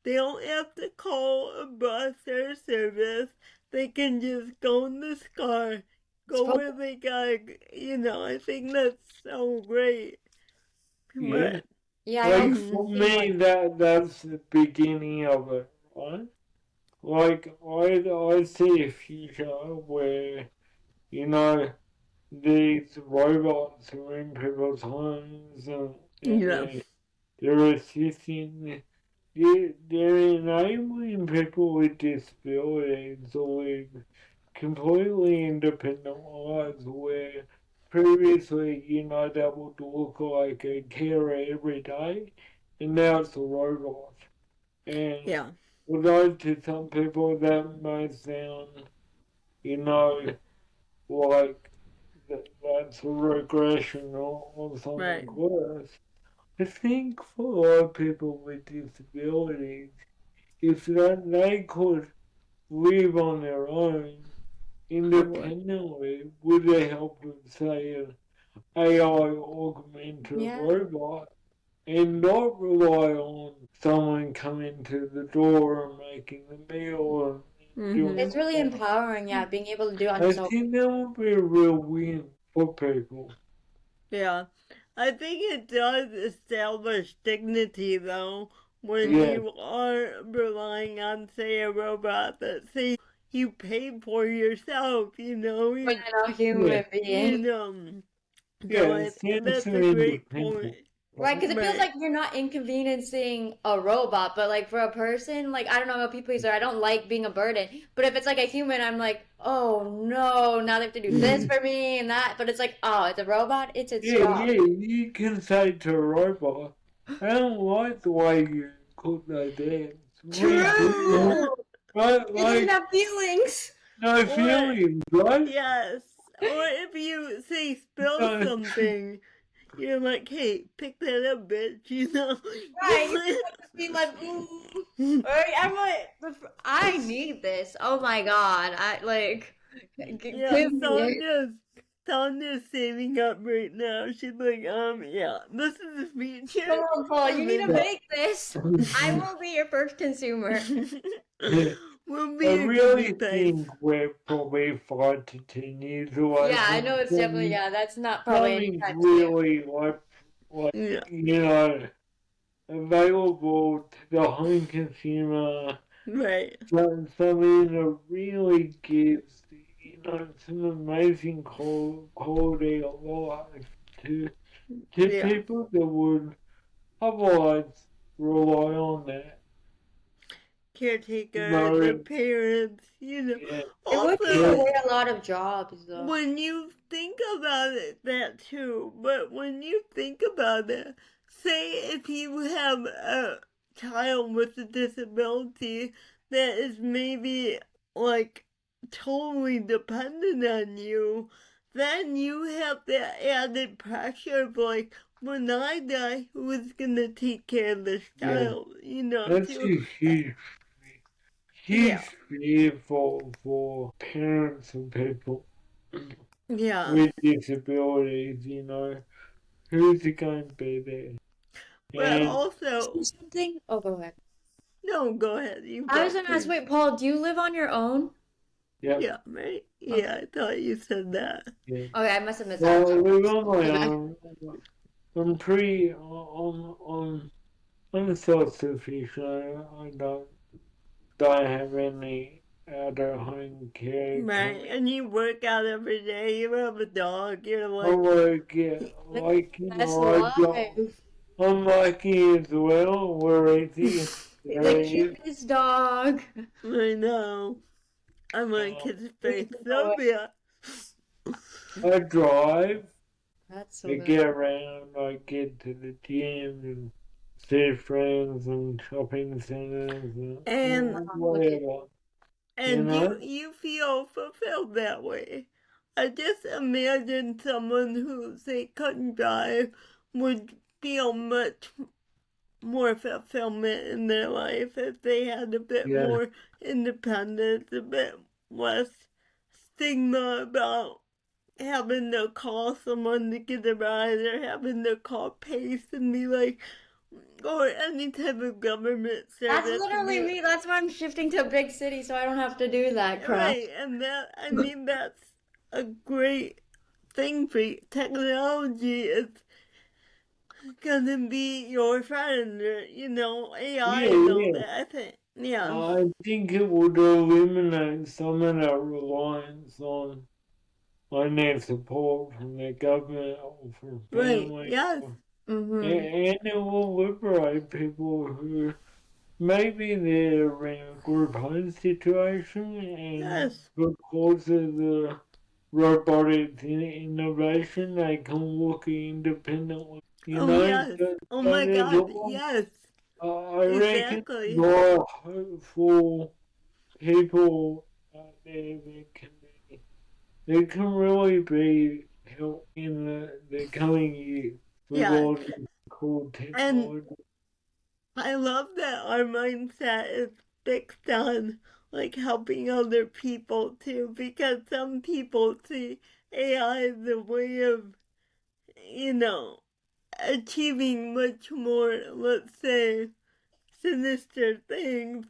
[SPEAKER 2] don't have to call a bus or service. They can just go in this car, go where they gotta. I think that's so great.
[SPEAKER 3] yeah.
[SPEAKER 2] But
[SPEAKER 1] Yeah, I
[SPEAKER 3] Like
[SPEAKER 1] also
[SPEAKER 3] for
[SPEAKER 2] mhm.
[SPEAKER 1] think
[SPEAKER 3] me, that's the beginning of it, right? Like I see a future where you know these robots are in people's homes and
[SPEAKER 2] Yeah.
[SPEAKER 3] they're assisting, they're enabling people with disabilities to live completely independent lives where previously, they would look like a carer every day, and now it's a robot. And
[SPEAKER 2] Yeah.
[SPEAKER 3] although to some people that may sound, you know, like that's a regression or something
[SPEAKER 2] Right.
[SPEAKER 3] worse, I think for a lot of people with disabilities, if that they could live on their own independently with the help of, say, an AI augmented
[SPEAKER 1] Yeah.
[SPEAKER 3] robot, and not rely on someone coming to the door and making the meal and doing
[SPEAKER 1] It's really
[SPEAKER 3] that.
[SPEAKER 1] empowering, yeah, being able to do on
[SPEAKER 3] I
[SPEAKER 1] its own.
[SPEAKER 3] think that would be a real win for people.
[SPEAKER 2] Yeah. I think it does establish dignity, though, when
[SPEAKER 3] Yeah.
[SPEAKER 2] you are relying on, say, a robot that, say, you paid for yourself,
[SPEAKER 1] When you're not a human
[SPEAKER 3] Yeah.
[SPEAKER 1] being.
[SPEAKER 2] So
[SPEAKER 3] Yeah, sense
[SPEAKER 2] that's
[SPEAKER 3] of
[SPEAKER 2] a great
[SPEAKER 3] independence.
[SPEAKER 2] point.
[SPEAKER 1] Right, because it feels
[SPEAKER 2] Right.
[SPEAKER 1] like you're not inconveniencing a robot, but like for a person, like I don't know how people use it, I don't like being a burden. But if it's like a human, I'm like, oh no, now they have to do this for me and that. But it's like, oh, it's a robot, it's its
[SPEAKER 3] Yeah,
[SPEAKER 1] job.
[SPEAKER 3] you can say to a robot, I don't like the way you cook those eggs.
[SPEAKER 1] True!
[SPEAKER 3] Right,
[SPEAKER 1] It doesn't
[SPEAKER 3] like,
[SPEAKER 1] have feelings.
[SPEAKER 3] no
[SPEAKER 2] Or,
[SPEAKER 3] feelings, right?
[SPEAKER 2] yes. Or if you, say, spill
[SPEAKER 3] No,
[SPEAKER 2] something, you're like, hey, pick that up, bitch,
[SPEAKER 1] Right, you have to be like, right, I'm like, I need this. Oh my God, I like,
[SPEAKER 2] Yeah,
[SPEAKER 1] give me it.
[SPEAKER 2] Sonia's saving up right now. She's like, yeah, this is the future.
[SPEAKER 1] Come on, Paul, you need to
[SPEAKER 2] And
[SPEAKER 1] make this. I will be your first consumer.
[SPEAKER 2] then we'll be
[SPEAKER 3] I
[SPEAKER 2] a
[SPEAKER 3] really
[SPEAKER 2] guinea pig.
[SPEAKER 3] think we're probably 5 to 10 years away
[SPEAKER 1] Yeah, I know
[SPEAKER 3] from
[SPEAKER 1] it's definitely, yeah, that's not probably
[SPEAKER 3] something
[SPEAKER 1] anytime soon.
[SPEAKER 3] really like
[SPEAKER 2] Yeah,
[SPEAKER 3] you know, available to the home consumer.
[SPEAKER 2] right.
[SPEAKER 3] Something that really gives some amazing quality of life to
[SPEAKER 2] Yeah.
[SPEAKER 3] people that would otherwise rely on that.
[SPEAKER 2] Caretaker, the
[SPEAKER 3] No,
[SPEAKER 2] parents,
[SPEAKER 3] yeah,
[SPEAKER 1] It would take
[SPEAKER 2] Also,
[SPEAKER 3] yeah,
[SPEAKER 1] away a lot of jobs, though.
[SPEAKER 2] when you think about it, that too, but when you think about it, say if you have a child with a disability that is maybe like totally dependent on you, then you have that added pressure of like, when I die, who is gonna take care of this
[SPEAKER 3] yeah.
[SPEAKER 2] child?
[SPEAKER 3] That's
[SPEAKER 2] Too.
[SPEAKER 3] a huge
[SPEAKER 2] Yeah,
[SPEAKER 3] fear for parents and people
[SPEAKER 2] yeah.
[SPEAKER 3] with disabilities. Who's going to be there?
[SPEAKER 2] But
[SPEAKER 3] And
[SPEAKER 2] also,
[SPEAKER 1] Something? Oh, go ahead.
[SPEAKER 2] no, go ahead. You
[SPEAKER 1] I
[SPEAKER 2] go,
[SPEAKER 1] was gonna ask,
[SPEAKER 2] please.
[SPEAKER 1] wait, Paul, do you live on your own?
[SPEAKER 3] yeah,
[SPEAKER 2] Yeah, right?
[SPEAKER 1] Okay.
[SPEAKER 2] Yeah, I thought you said that.
[SPEAKER 3] yeah.
[SPEAKER 1] Okay, I must have missed that.
[SPEAKER 3] Well, we're on my
[SPEAKER 1] Okay.
[SPEAKER 3] own. I'm pretty I'm self-sufficient. I don't have any other home care
[SPEAKER 2] Right,
[SPEAKER 3] coming.
[SPEAKER 2] and you work out every day, you have a dog, you're
[SPEAKER 3] I
[SPEAKER 2] like,
[SPEAKER 3] work, yeah, like,
[SPEAKER 1] That's life.
[SPEAKER 3] I'm lucky as well. We're easy.
[SPEAKER 1] The
[SPEAKER 3] There is.
[SPEAKER 1] cutest dog.
[SPEAKER 2] I know. I'm like
[SPEAKER 3] Uh,
[SPEAKER 2] his
[SPEAKER 1] We
[SPEAKER 2] face,
[SPEAKER 1] know it.
[SPEAKER 2] Sylvia.
[SPEAKER 3] I drive.
[SPEAKER 1] That's so
[SPEAKER 3] I
[SPEAKER 1] good.
[SPEAKER 3] get around. I get to the gym and see friends and shopping centers and
[SPEAKER 2] And
[SPEAKER 1] Look at
[SPEAKER 3] whatever. You
[SPEAKER 2] and you
[SPEAKER 3] know?
[SPEAKER 2] you feel fulfilled that way. I just imagine someone who say couldn't drive would feel much more fulfillment in their life if they had a bit
[SPEAKER 3] Yeah.
[SPEAKER 2] more independence, a bit less stigma about having to call someone to get a ride or having to call Pace and be like, or any type of government
[SPEAKER 1] That's
[SPEAKER 2] service to
[SPEAKER 1] literally
[SPEAKER 2] be
[SPEAKER 1] me. That's why I'm shifting to a big city so I don't have to do that crap.
[SPEAKER 2] right. And that, I mean, that's a great thing for you. Technology is gonna be your friend, or, AI
[SPEAKER 3] Yeah,
[SPEAKER 2] and all
[SPEAKER 3] yeah.
[SPEAKER 2] that. I think, yeah.
[SPEAKER 3] I think it would eliminate some of that reliance on their support from their government or from
[SPEAKER 2] Right,
[SPEAKER 3] family.
[SPEAKER 2] yes.
[SPEAKER 1] Mm-hmm.
[SPEAKER 3] And it will liberate people who maybe they're in a group home situation and
[SPEAKER 2] Yes.
[SPEAKER 3] because of the robotic innovation, they can work independently.
[SPEAKER 2] Oh, yes. Oh
[SPEAKER 3] So
[SPEAKER 2] my
[SPEAKER 3] there's
[SPEAKER 2] God, yes.
[SPEAKER 3] I reckon
[SPEAKER 2] Exactly.
[SPEAKER 3] there are hopeful people out there that can really be helped in the coming years with
[SPEAKER 2] Yeah.
[SPEAKER 3] all this cool
[SPEAKER 2] And
[SPEAKER 3] technology.
[SPEAKER 2] I love that our mindset is fixed on like helping other people too, because some people see AI as a way of, you know, achieving much more, let's say, sinister things.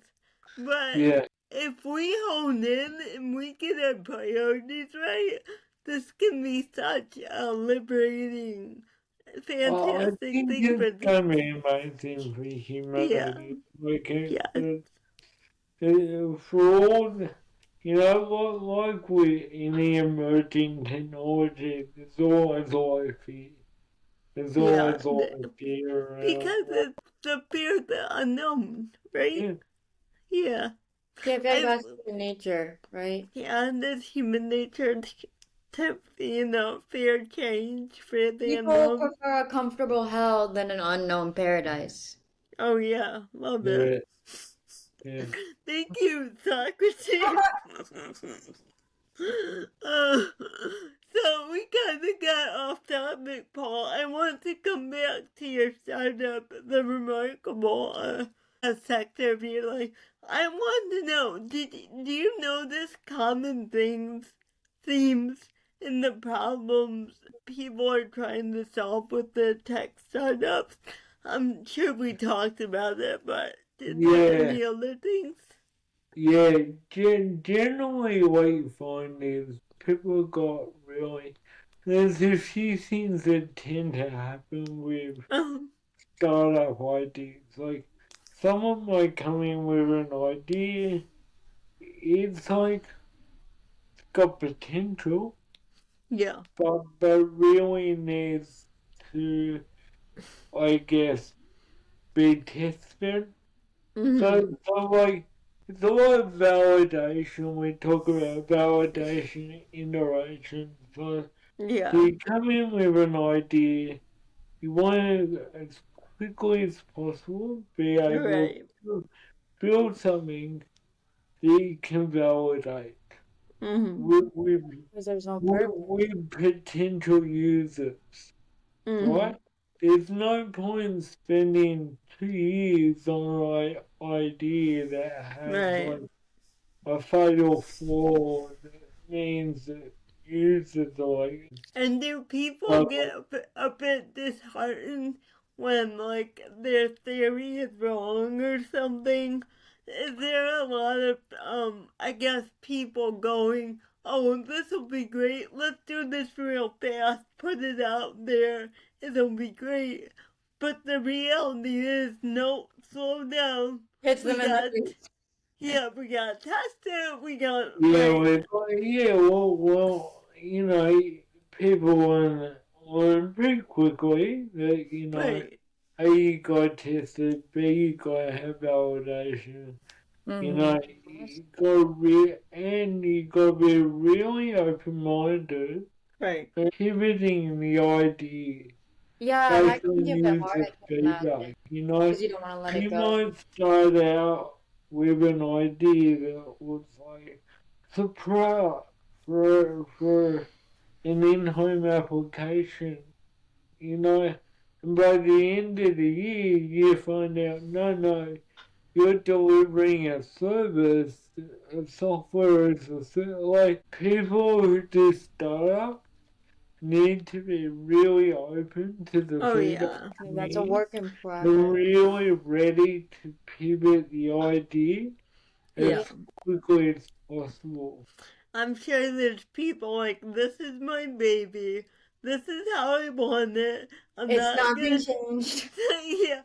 [SPEAKER 2] But
[SPEAKER 3] Yeah.
[SPEAKER 2] if we hone in and we get our priorities right, this can be such a liberating,
[SPEAKER 3] I
[SPEAKER 2] fantastic
[SPEAKER 3] think
[SPEAKER 2] thing for
[SPEAKER 3] it's
[SPEAKER 2] the
[SPEAKER 3] gonna be amazing for humanity. Like
[SPEAKER 2] yeah,
[SPEAKER 3] for all the, like with any emerging technology, there's always fear. There's
[SPEAKER 2] yeah.
[SPEAKER 3] always fear around.
[SPEAKER 2] Because it's the fear of the unknown, right?
[SPEAKER 3] Yeah,
[SPEAKER 2] Yeah.
[SPEAKER 1] Yeah, I feel like
[SPEAKER 2] I
[SPEAKER 1] that's human nature, right?
[SPEAKER 2] yeah, and it's human nature to fear change, fear the
[SPEAKER 1] People
[SPEAKER 2] unknown.
[SPEAKER 1] prefer a comfortable hell than an unknown paradise.
[SPEAKER 2] Oh yeah, love it.
[SPEAKER 3] yeah, yeah.
[SPEAKER 2] Thank you, Socrates. So we kind of got off topic, Paul. I want to come back to your startup, the remarkable sector of your life. I want to know, do you notice common themes in the problems people are trying to solve with the tech startups? I'm sure we talked about it, but is there
[SPEAKER 3] Yeah,
[SPEAKER 2] any other things?
[SPEAKER 3] yeah. Generally, what you find is people got really. There's a few things that tend to happen with
[SPEAKER 2] Um,
[SPEAKER 3] startup ideas. Like someone might come in with an idea. It's like it's got potential,
[SPEAKER 2] yeah,
[SPEAKER 3] but really needs to, I guess, be tested.
[SPEAKER 1] Mm-hmm.
[SPEAKER 3] So like, it's a lot of validation. We talk about validation, iteration. So
[SPEAKER 2] yeah,
[SPEAKER 3] you come in with an idea, you want to, as quickly as possible, be able
[SPEAKER 2] right.
[SPEAKER 3] to build something that you can validate
[SPEAKER 2] Mm-hmm.
[SPEAKER 3] with,
[SPEAKER 1] Because there's no
[SPEAKER 3] with,
[SPEAKER 1] purpose.
[SPEAKER 3] with potential users,
[SPEAKER 2] Mm-hmm.
[SPEAKER 3] right? There's no point spending 2 years on an idea that has
[SPEAKER 2] Right.
[SPEAKER 3] like a fatal flaw that means that users are like,
[SPEAKER 2] And do people
[SPEAKER 3] uh,
[SPEAKER 2] get a bit disheartened when, like, their theory is wrong or something? Is there a lot of, I guess, people going, oh, this will be great, let's do this real fast, put it out there, it'll be great. But the reality is, no, slow down.
[SPEAKER 1] Hits
[SPEAKER 2] We
[SPEAKER 1] them in the
[SPEAKER 2] got,
[SPEAKER 1] face.
[SPEAKER 2] yeah, we got to test it, we got,
[SPEAKER 3] yeah,
[SPEAKER 2] right,
[SPEAKER 3] well, people learn pretty quickly that,
[SPEAKER 2] right.
[SPEAKER 3] A, you gotta test it, B, you gotta have validation.
[SPEAKER 1] Mm-hmm.
[SPEAKER 3] You gotta be really open-minded
[SPEAKER 2] Right.
[SPEAKER 3] and pivoting the idea
[SPEAKER 1] Yeah, that
[SPEAKER 3] based
[SPEAKER 1] can be
[SPEAKER 3] on
[SPEAKER 1] a bit hard,
[SPEAKER 3] user
[SPEAKER 1] I can
[SPEAKER 3] feedback.
[SPEAKER 1] imagine. Because you don't want to let it
[SPEAKER 3] You
[SPEAKER 1] go.
[SPEAKER 3] might start out with an idea that was like surprise for an in-home application, and by the end of the year you find out no, you're delivering a service, a software as a service. Like people who do startup need to be really open to the
[SPEAKER 2] Oh,
[SPEAKER 3] feedback
[SPEAKER 2] yeah.
[SPEAKER 1] Yeah, that's a
[SPEAKER 3] coming
[SPEAKER 1] work in
[SPEAKER 3] and
[SPEAKER 1] progress.
[SPEAKER 3] really ready to pivot the idea
[SPEAKER 2] Yeah.
[SPEAKER 1] Yeah.
[SPEAKER 3] as quickly as possible.
[SPEAKER 2] I'm sure there's people like, this is my baby. This is how I want it. I'm
[SPEAKER 1] It's
[SPEAKER 2] not
[SPEAKER 1] not being
[SPEAKER 2] gonna.
[SPEAKER 1] changed.
[SPEAKER 2] Yeah.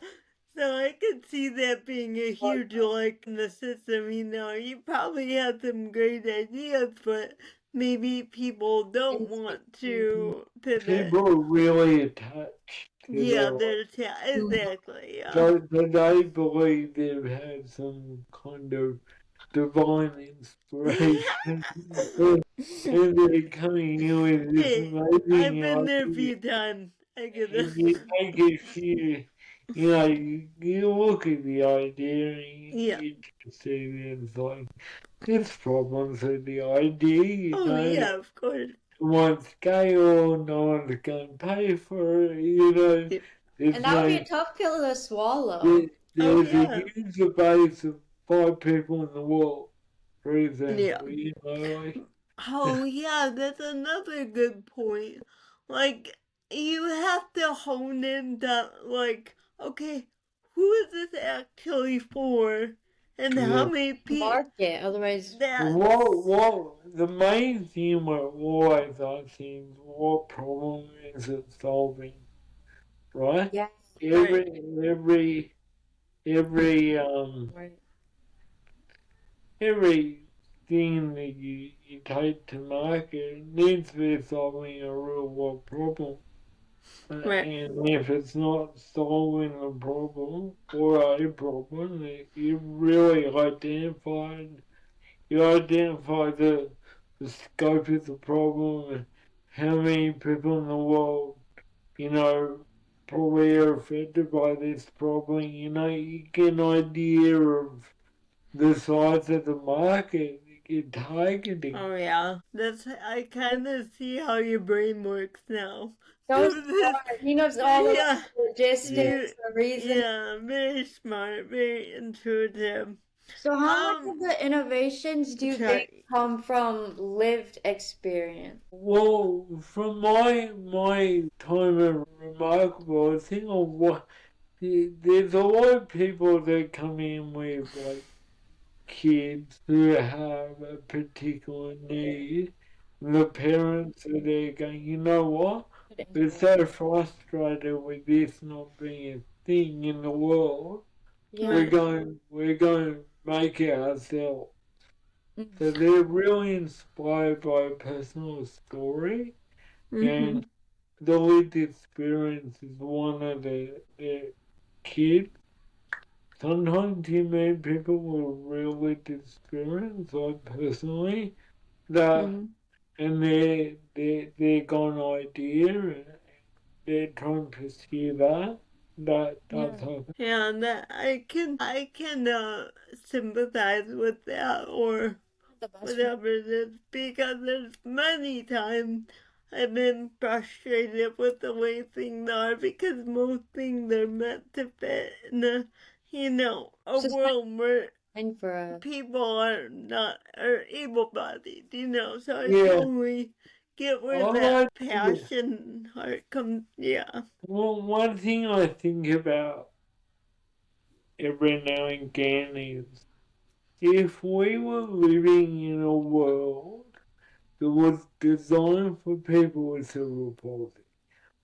[SPEAKER 2] So I could see that being a huge like in the system. You probably have some great ideas, but maybe people don't want to pivot.
[SPEAKER 3] People are really attached to
[SPEAKER 2] Yeah,
[SPEAKER 3] their
[SPEAKER 2] exactly. Yeah.
[SPEAKER 3] so they believe they've had some kind of divine inspiration and they're coming in with this
[SPEAKER 2] Hey, I've
[SPEAKER 3] amazing
[SPEAKER 2] been there a
[SPEAKER 3] idea.
[SPEAKER 2] few times. I get it.
[SPEAKER 3] And you take a few, you look at the idea and
[SPEAKER 2] Yeah.
[SPEAKER 3] you just see there's like, there's problems with the idea,
[SPEAKER 2] Oh yeah, of course.
[SPEAKER 3] one scale, no one's going to pay for it,
[SPEAKER 2] Yeah.
[SPEAKER 3] there's
[SPEAKER 1] And that would be
[SPEAKER 3] no,
[SPEAKER 1] a tough pill to swallow.
[SPEAKER 3] there,
[SPEAKER 2] Oh
[SPEAKER 3] there's a
[SPEAKER 2] yeah.
[SPEAKER 3] user base of 5 people in the world. for example, you know, like,
[SPEAKER 2] Oh, yeah, that's another good point. Like, you have to hone in that, like, okay, who is this actually for? And how
[SPEAKER 3] yeah.
[SPEAKER 2] many people
[SPEAKER 1] Market, otherwise.
[SPEAKER 2] that.
[SPEAKER 3] The main thing we're always asking is what problem is it solving, right?
[SPEAKER 1] Yeah.
[SPEAKER 3] Every, every,
[SPEAKER 1] Right.
[SPEAKER 3] every thing that you take to market needs to be solving a real world problem.
[SPEAKER 2] Right.
[SPEAKER 3] And if it's not solving a problem or a problem, you really identify the scope of the problem and how many people in the world, you know, probably are affected by this problem. You know, you get an idea of the size of the market you're targeting.
[SPEAKER 2] Oh, yeah. I kind of see how your brain works now.
[SPEAKER 1] So
[SPEAKER 2] Through this.
[SPEAKER 1] smart. He knows all of
[SPEAKER 2] Yeah.
[SPEAKER 1] the logistics, the reason.
[SPEAKER 2] Yeah, very smart, very intuitive.
[SPEAKER 1] So how much of the innovations do you think
[SPEAKER 2] Sorry.
[SPEAKER 1] come from lived experience?
[SPEAKER 3] Well, from my time of Remarkable, I think of what there's a lot of people that come in with like kids who have a particular need. The parents are there going, you know what? We're so frustrated with this not being a thing in the world.
[SPEAKER 1] Yeah.
[SPEAKER 3] We're going to make it ourselves.
[SPEAKER 1] Mm.
[SPEAKER 3] So they're really inspired by a personal story, and the lived experience is one of the kids. Sometimes you meet people with real lived experience, like personally, that
[SPEAKER 1] Mhm.
[SPEAKER 3] and they're got an idea and they're trying to pursue that. That
[SPEAKER 1] Yeah.
[SPEAKER 3] does happen.
[SPEAKER 2] Yeah, that I can sympathize with that or
[SPEAKER 1] The best
[SPEAKER 2] whatever it is because there's many times I've been frustrated with the way things are because most things are meant to fit in a
[SPEAKER 1] It's just
[SPEAKER 2] world where
[SPEAKER 1] fine for us.
[SPEAKER 2] people are able-bodied, so I
[SPEAKER 3] Yeah.
[SPEAKER 2] totally get where
[SPEAKER 3] I
[SPEAKER 2] that
[SPEAKER 3] like
[SPEAKER 2] passion and heart comes. Yeah.
[SPEAKER 3] Well, one thing I think about every now and again is if we were living in a world that was designed for people with cerebral palsy,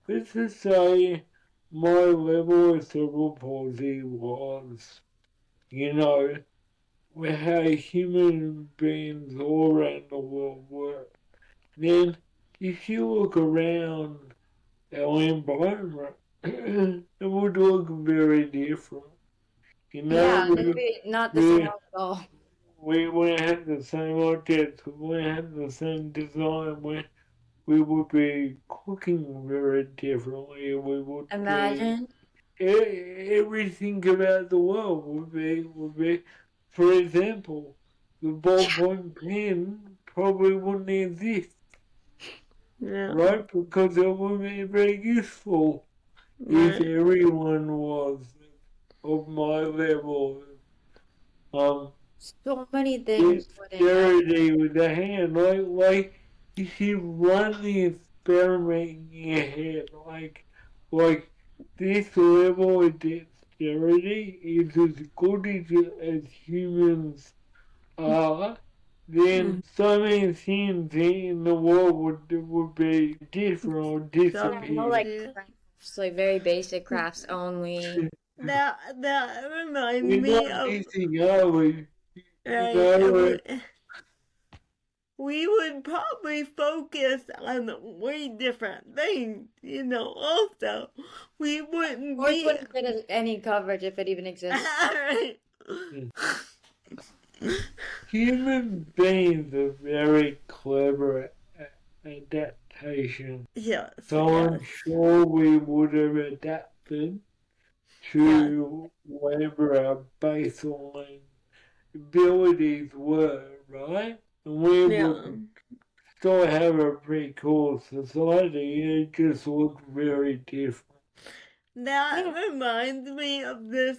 [SPEAKER 3] let's just say my level of cerebral palsy was, you know, how human beings all around the world work. Then, if you look around our environment, it would look very different. You know,
[SPEAKER 1] Yeah, it'd be not the same
[SPEAKER 3] we,
[SPEAKER 1] at all.
[SPEAKER 3] we wouldn't have the same objects, we wouldn't have the same design, we would be cooking very differently, we would be,
[SPEAKER 1] Imagine.
[SPEAKER 3] everything about the world would be, for example, the ballpoint pen probably wouldn't exist,
[SPEAKER 2] Yeah.
[SPEAKER 3] right? Because it wouldn't be very useful if
[SPEAKER 2] Right.
[SPEAKER 3] everyone was of my level.
[SPEAKER 1] So many things wouldn't happen.
[SPEAKER 3] Dexterity with the hand, like if you run the experiment in your head, like this level of dexterity is as good as humans are, then so many things in the world would be different or
[SPEAKER 1] Yeah, no like
[SPEAKER 2] Yeah.
[SPEAKER 1] crafts, like very basic crafts only.
[SPEAKER 2] That reminds
[SPEAKER 3] We're
[SPEAKER 2] me
[SPEAKER 3] not
[SPEAKER 2] of
[SPEAKER 3] missing, are we? You
[SPEAKER 2] right.
[SPEAKER 3] know,
[SPEAKER 2] We would probably focus on way different things, also. We wouldn't
[SPEAKER 1] Sports
[SPEAKER 2] be.
[SPEAKER 1] wouldn't get any coverage if it even exists.
[SPEAKER 2] Right.
[SPEAKER 3] human beings are very clever at adaptation.
[SPEAKER 2] Yes.
[SPEAKER 3] So I'm sure we would have adapted to whatever our baseline abilities were, right? And we would still have a pretty cool society. It just looked very different.
[SPEAKER 2] That reminds me of this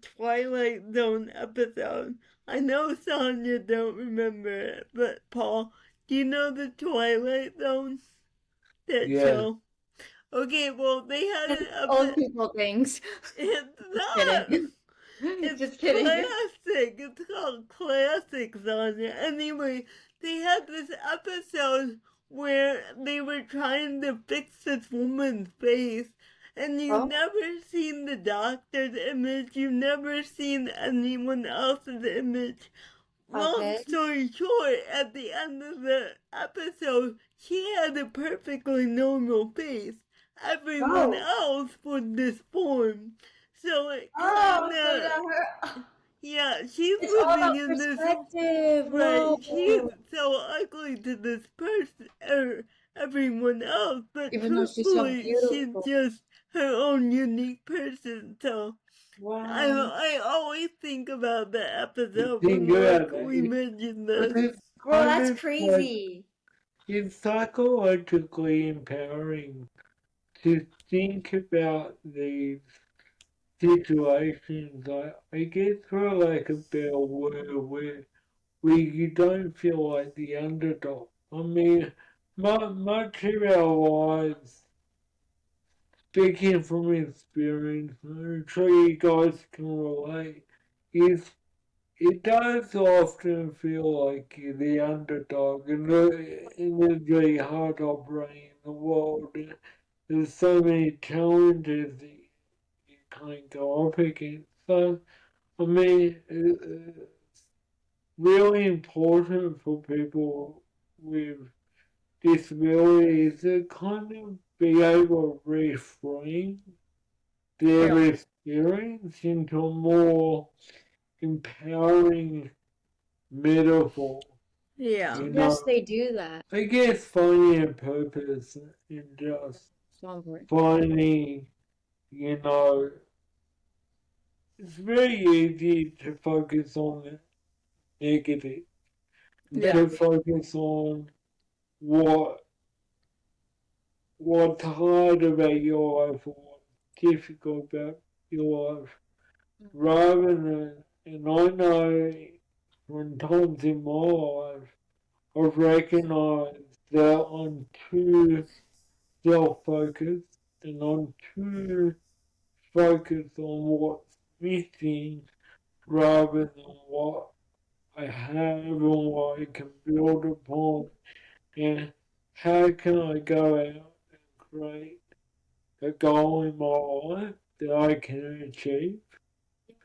[SPEAKER 2] Twilight Zone episode I know Sonia don't remember it, but Paul, do you know the Twilight Zone? That
[SPEAKER 3] Yeah.
[SPEAKER 2] show? Okay, well, they had an
[SPEAKER 1] Old people things.
[SPEAKER 2] It's
[SPEAKER 1] Just
[SPEAKER 2] not!
[SPEAKER 1] kidding.
[SPEAKER 2] It's
[SPEAKER 1] Just kidding.
[SPEAKER 2] classic. It's called Classic, Sonia. Anyway, they had this episode where they were trying to fix this woman's face, and you've
[SPEAKER 1] Oh.
[SPEAKER 2] never seen the doctor's image, you've never seen anyone else's image. Long
[SPEAKER 1] Okay.
[SPEAKER 2] story short, at the end of the episode, she had a perfectly normal face. Everyone else was disformed. So it
[SPEAKER 1] Oh,
[SPEAKER 2] kind
[SPEAKER 1] so
[SPEAKER 2] of,
[SPEAKER 1] her.
[SPEAKER 2] yeah, she's
[SPEAKER 1] It's all
[SPEAKER 2] living
[SPEAKER 1] about
[SPEAKER 2] in this,
[SPEAKER 1] perspective.
[SPEAKER 2] right,
[SPEAKER 1] Whoa.
[SPEAKER 2] she's so ugly to this person, or everyone else, but
[SPEAKER 1] Even though she's so
[SPEAKER 2] truthfully, she's
[SPEAKER 1] beautiful.
[SPEAKER 2] just her own unique person, so.
[SPEAKER 1] Wow.
[SPEAKER 2] I always think about the episode
[SPEAKER 3] Think
[SPEAKER 2] when
[SPEAKER 3] about
[SPEAKER 2] we
[SPEAKER 3] that.
[SPEAKER 2] mentioned
[SPEAKER 3] But
[SPEAKER 2] this.
[SPEAKER 3] it's
[SPEAKER 1] Bro,
[SPEAKER 3] kind
[SPEAKER 1] that's
[SPEAKER 3] of
[SPEAKER 1] crazy.
[SPEAKER 3] it's psychologically empowering to think about these situations. I get through like a bell where you don't feel like the underdog. I mean, much of our lives, speaking from experience, I'm sure you guys can relate, is it does often feel like you're the underdog, and it's very hard operating in the world. There's so many challenges that you can't go up against. So, I mean, it's really important for people with disabilities to kind of be able to reframe their experience into a more empowering metaphor.
[SPEAKER 2] Yeah.
[SPEAKER 3] You
[SPEAKER 1] Yes,
[SPEAKER 3] know,
[SPEAKER 1] they do that.
[SPEAKER 3] I guess finding a purpose and just
[SPEAKER 1] So important.
[SPEAKER 3] finding, you know, it's very easy to focus on the negative, to focus on what what's hard about your life or what's difficult about your life, rather than, and I know from times in my life, I've recognised that I'm too self-focused and I'm too focused on what's missing rather than what I have and what I can build upon, and how can I go out and create a goal in my life that I can achieve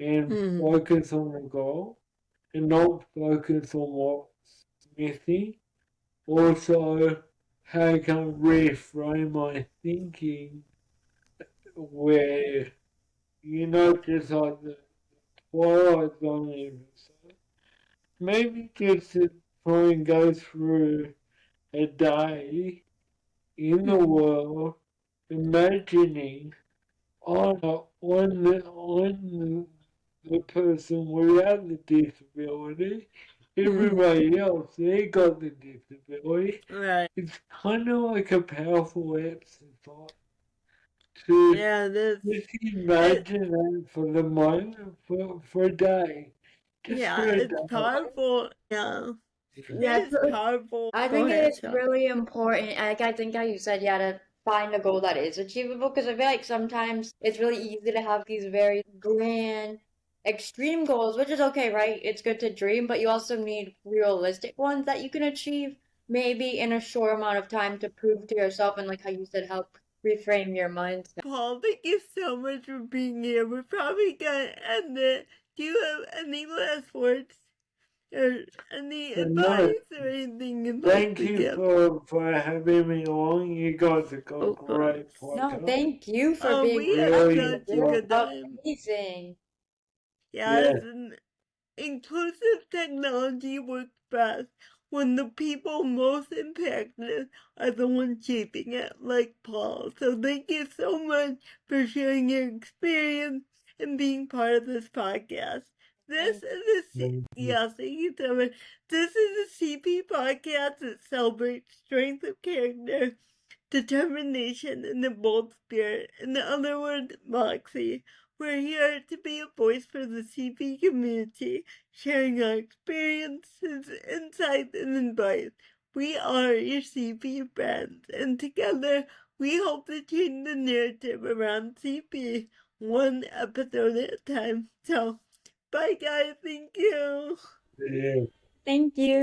[SPEAKER 3] and focus on the goal and not focus on what's missing. Also, how can I reframe my thinking where, just like the Twilight Zone episode, maybe just to try and go through a day in the world, imagining I'm the person without the disability. Everybody else, they got the disability.
[SPEAKER 2] Right.
[SPEAKER 3] It's kind of like a powerful exercise to just imagine that for the moment, for a day. Just for a
[SPEAKER 2] it's
[SPEAKER 3] day.
[SPEAKER 2] powerful. Yeah.
[SPEAKER 1] Yeah,
[SPEAKER 2] It is powerful.
[SPEAKER 1] I
[SPEAKER 2] Go
[SPEAKER 1] think
[SPEAKER 2] ahead,
[SPEAKER 1] it's really important. Like I think how you said, yeah, to find a goal that is achievable. Because I feel like sometimes it's really easy to have these very grand, extreme goals, which is okay, right? It's good to dream, but you also need realistic ones that you can achieve maybe in a short amount of time to prove to yourself and like how you said, help reframe your mindset.
[SPEAKER 2] Paul, thank you so much for being here. We're probably gonna end it. Do you have any last words? Or any advice or anything you'd like
[SPEAKER 3] Thank
[SPEAKER 2] to
[SPEAKER 3] you
[SPEAKER 2] give?
[SPEAKER 3] for having me on. You guys have got a great
[SPEAKER 1] No,
[SPEAKER 3] podcast.
[SPEAKER 1] thank you for being
[SPEAKER 2] We had
[SPEAKER 3] really
[SPEAKER 2] such a good time.
[SPEAKER 1] amazing.
[SPEAKER 2] Yes, and inclusive technology works best when the people most impacted are the ones shaping it, like Paul. So thank you so much for sharing your experience and being part of this podcast. This is thank you so much. This is a CP podcast that celebrates strength of character, determination, and a bold spirit. In other words, Moxie. We're here to be a voice for the CP community, sharing our experiences, insights, and advice. We are your CP friends, and together we hope to change the narrative around CP, one episode at a time. So, bye guys, thank you.
[SPEAKER 3] Yeah.
[SPEAKER 1] Thank you.